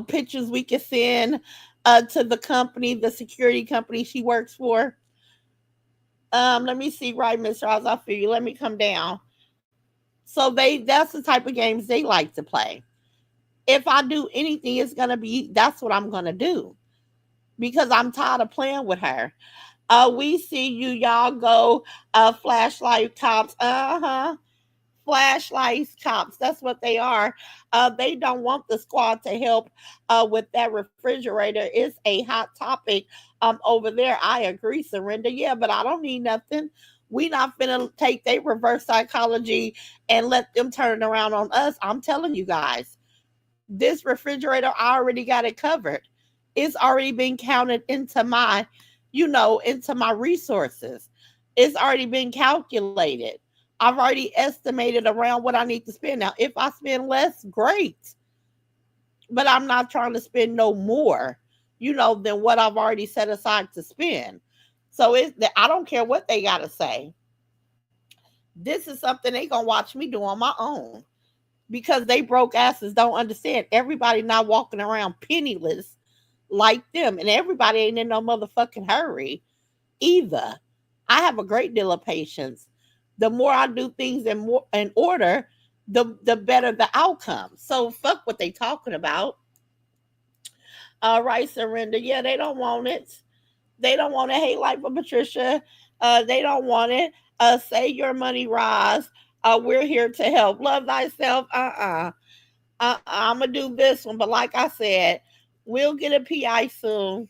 pictures we can send to the company, the security company she works for. Let me see, right, Mr. Oz, I feel you. Let me come down. So that's the type of games they like to play. If I do anything, it's gonna be that's what I'm gonna do because I'm tired of playing with her. We see you, y'all go flashlight cops. Uh-huh. Flashlights cops. That's what they are. They don't want the squad to help with that refrigerator. It's a hot topic over there. I agree, Surrender. Yeah, but I don't need nothing. We not finna take their reverse psychology and let them turn it around on us. I'm telling you guys, this refrigerator, I already got it covered. It's already been counted into into my resources. It's already been calculated. I've already estimated around what I need to spend. Now, if I spend less, great. But I'm not trying to spend no more, than what I've already set aside to spend. So I don't care what they gotta say. This is something they gonna watch me do on my own. Because they broke asses don't understand. Everybody not walking around penniless like them. And everybody ain't in no motherfucking hurry either. I have a great deal of patience. The more I do things in order, the better the outcome. So fuck what they talking about. All right, surrender. Yeah, they don't want it. They don't want to hate life of Patricia. They don't want it. Save your money, Roz. We're here to help. Love thyself. I'm gonna do this one, but like I said, we'll get a PI soon.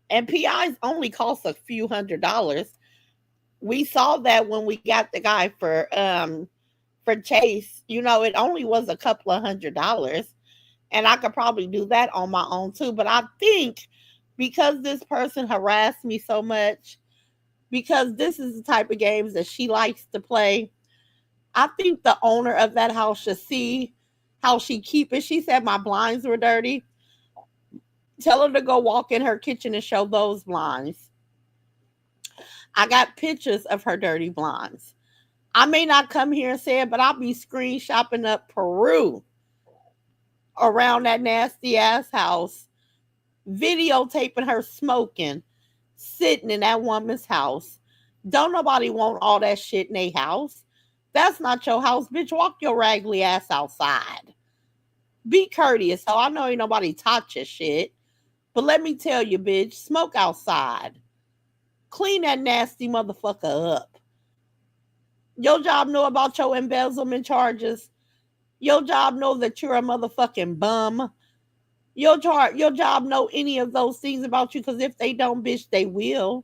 And PIs only cost a few $100s. We saw that when we got the guy for Chase. It only was a couple of $100s. And I could probably do that on my own too. But I think because this person harassed me so much, because this is the type of games that she likes to play, I think the owner of that house should see how she keep it. She said my blinds were dirty. Tell her to go walk in her kitchen and show those blinds. I got pictures of her dirty blinds. I may not come here and say it, but I'll be screen shopping up Peru around that nasty ass house, videotaping her smoking, sitting in that woman's house. Don't nobody want all that shit in their house. That's not your house, bitch. Walk your raggedy ass outside. Be courteous. So I know ain't nobody taught you shit. But let me tell you, bitch, smoke outside. Clean that nasty motherfucker up. Your job know about your embezzlement charges. Your job know that you're a motherfucking bum. Your job know any of those things about you, because if they don't, bitch, they will.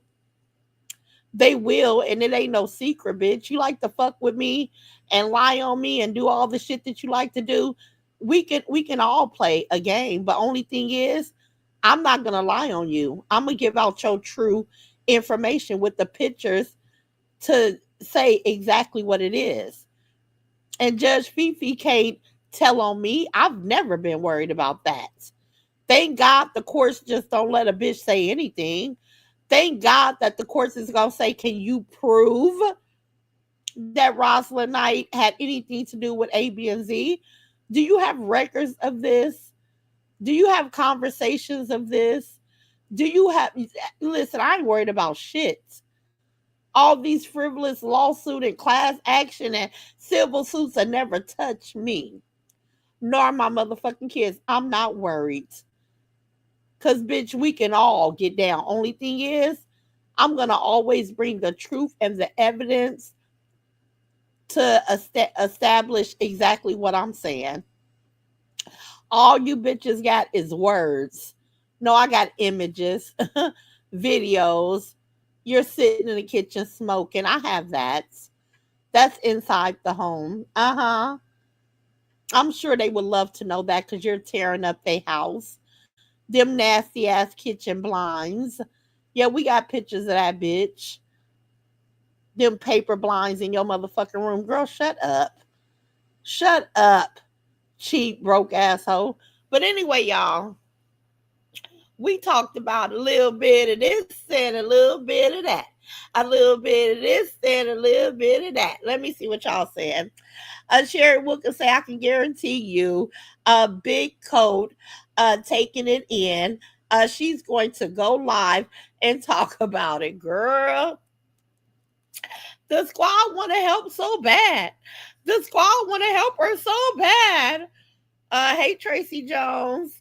They will, and it ain't no secret, bitch. You like to fuck with me and lie on me and do all the shit that you like to do. We can all play a game, but only thing is, I'm not gonna lie on you. I'm gonna give out your true information with the pictures to say exactly what it is. And Judge Fifi can't tell on me. I've never been worried about that. Thank God the courts just don't let a bitch say anything. Thank God that the courts is going to say, can you prove that Rosalind Knight had anything to do with A, B, and Z? Do you have records of this? Do you have conversations of this? Do you have, listen, I ain't worried about shit. All these frivolous lawsuit and class action and civil suits will never touch me, nor my motherfucking kids. I'm not worried. Because, bitch, we can all get down. Only thing is, I'm going to always bring the truth and the evidence to establish exactly what I'm saying. All you bitches got is words. No, I got images, videos. You're sitting in the kitchen smoking. I have that. That's inside the home. Uh-huh. I'm sure they would love to know that because you're tearing up their house. Them nasty ass kitchen blinds. Yeah, we got pictures of that bitch. Them paper blinds in your motherfucking room. Girl, shut up. Shut up, cheap, broke asshole. But anyway, y'all, we talked about a little bit of this and a little bit of that. A little bit of this and a little bit of that. Let me see what y'all saying. Sherry Wilkins say, I can guarantee you a big coat taking it in. She's going to go live and talk about it. Girl, the squad want to help so bad. The squad want to help her so bad. Hey, Tracy Jones.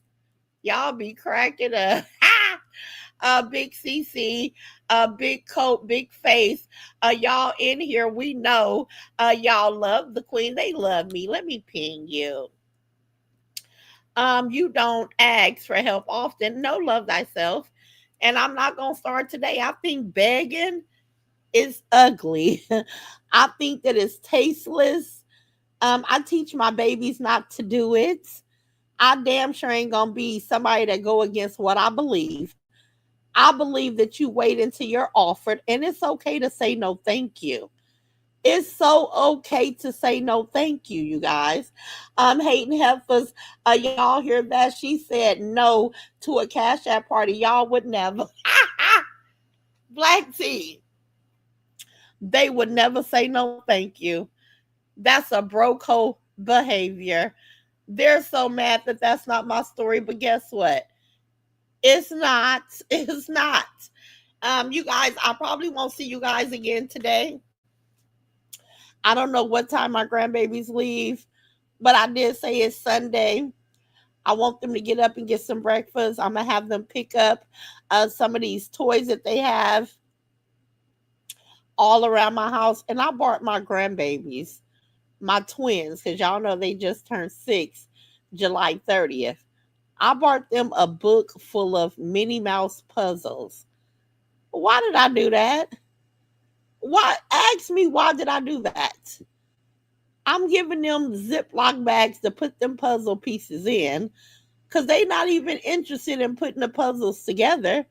Y'all be cracking up. Big CC, big coat, big face. Y'all in here, we know y'all love the queen. They love me. Let me ping you. You don't ask for help often. No, love thyself. And I'm not gonna start today. I think begging is ugly. I think that it's tasteless. I teach my babies not to do it. I damn sure ain't gonna be somebody that go against what I believe. I believe that you wait until you're offered, and it's okay to say no, thank you. It's so okay to say no, thank you, you guys. Hating Heifers, y'all hear that? She said no to a Cash App party. Y'all would never. Black tea. They would never say no, thank you. That's a broke hoe behavior. They're so mad that that's not my story, but guess what? It's not. It's not. You guys, I probably won't see you guys again today. I don't know what time my grandbabies leave, but I did say it's Sunday. I want them to get up and get some breakfast. I'm gonna have them pick up some of these toys that they have all around my house, and I bought my grandbabies, my twins, because y'all know they just turned 6, July 30th. I bought them a book full of Minnie Mouse puzzles. Why did I do that? Why? Ask me, why did I do that? I'm giving them Ziploc bags to put them puzzle pieces in because they're not even interested in putting the puzzles together.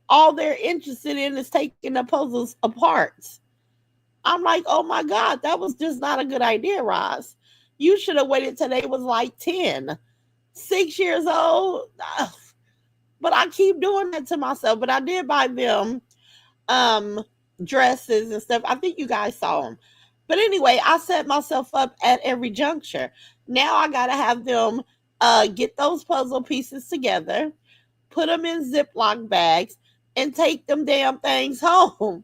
All they're interested in is taking the puzzles apart. I'm like, oh my God, that was just not a good idea, Roz. You should have waited till they was like 10, 6 years old. But I keep doing that to myself. But I did buy them um dresses and stuff. I think you guys saw them. But anyway, I set myself up at every juncture. Now I gotta have them get those puzzle pieces together, put them in Ziploc bags, and take them damn things home.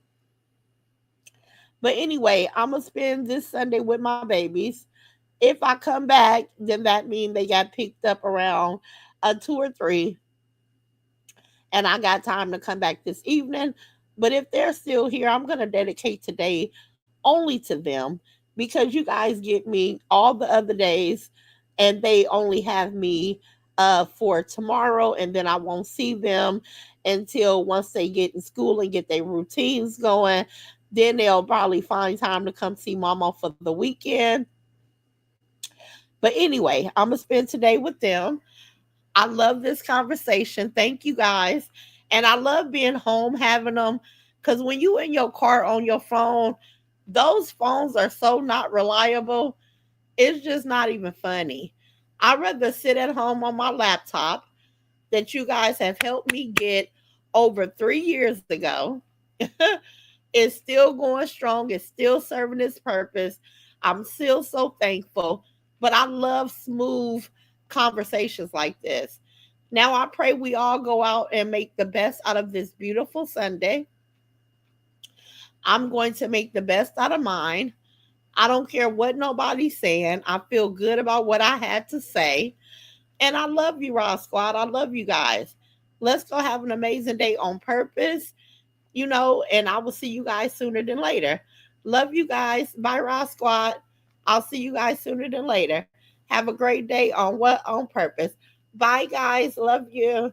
But anyway, I'm gonna spend this Sunday with my babies. If I come back, then that means they got picked up around 2 or 3, and I got time to come back this evening. But if they're still here, I'm going to dedicate today only to them because you guys get me all the other days and they only have me for tomorrow, and then I won't see them until once they get in school and get their routines going. Then they'll probably find time to come see mama for the weekend. But anyway, I'm going to spend today with them. I love this conversation. Thank you guys. And I love being home having them because when you in your car on your phone, those phones are so not reliable. It's just not even funny. I'd rather sit at home on my laptop that you guys have helped me get over 3 years ago. It's still going strong. It's still serving its purpose. I'm still so thankful. But I love smooth conversations like this. Now I pray we all go out and make the best out of this beautiful Sunday. I'm going to make the best out of mine. I don't care what nobody's saying. I feel good about what I had to say. And I love you, Raw Squad. I love you guys. Let's go have an amazing day on purpose, and I will see you guys sooner than later. Love you guys. Bye, Raw Squad. I'll see you guys sooner than later. Have a great day on what? On purpose. Bye, guys. Love you.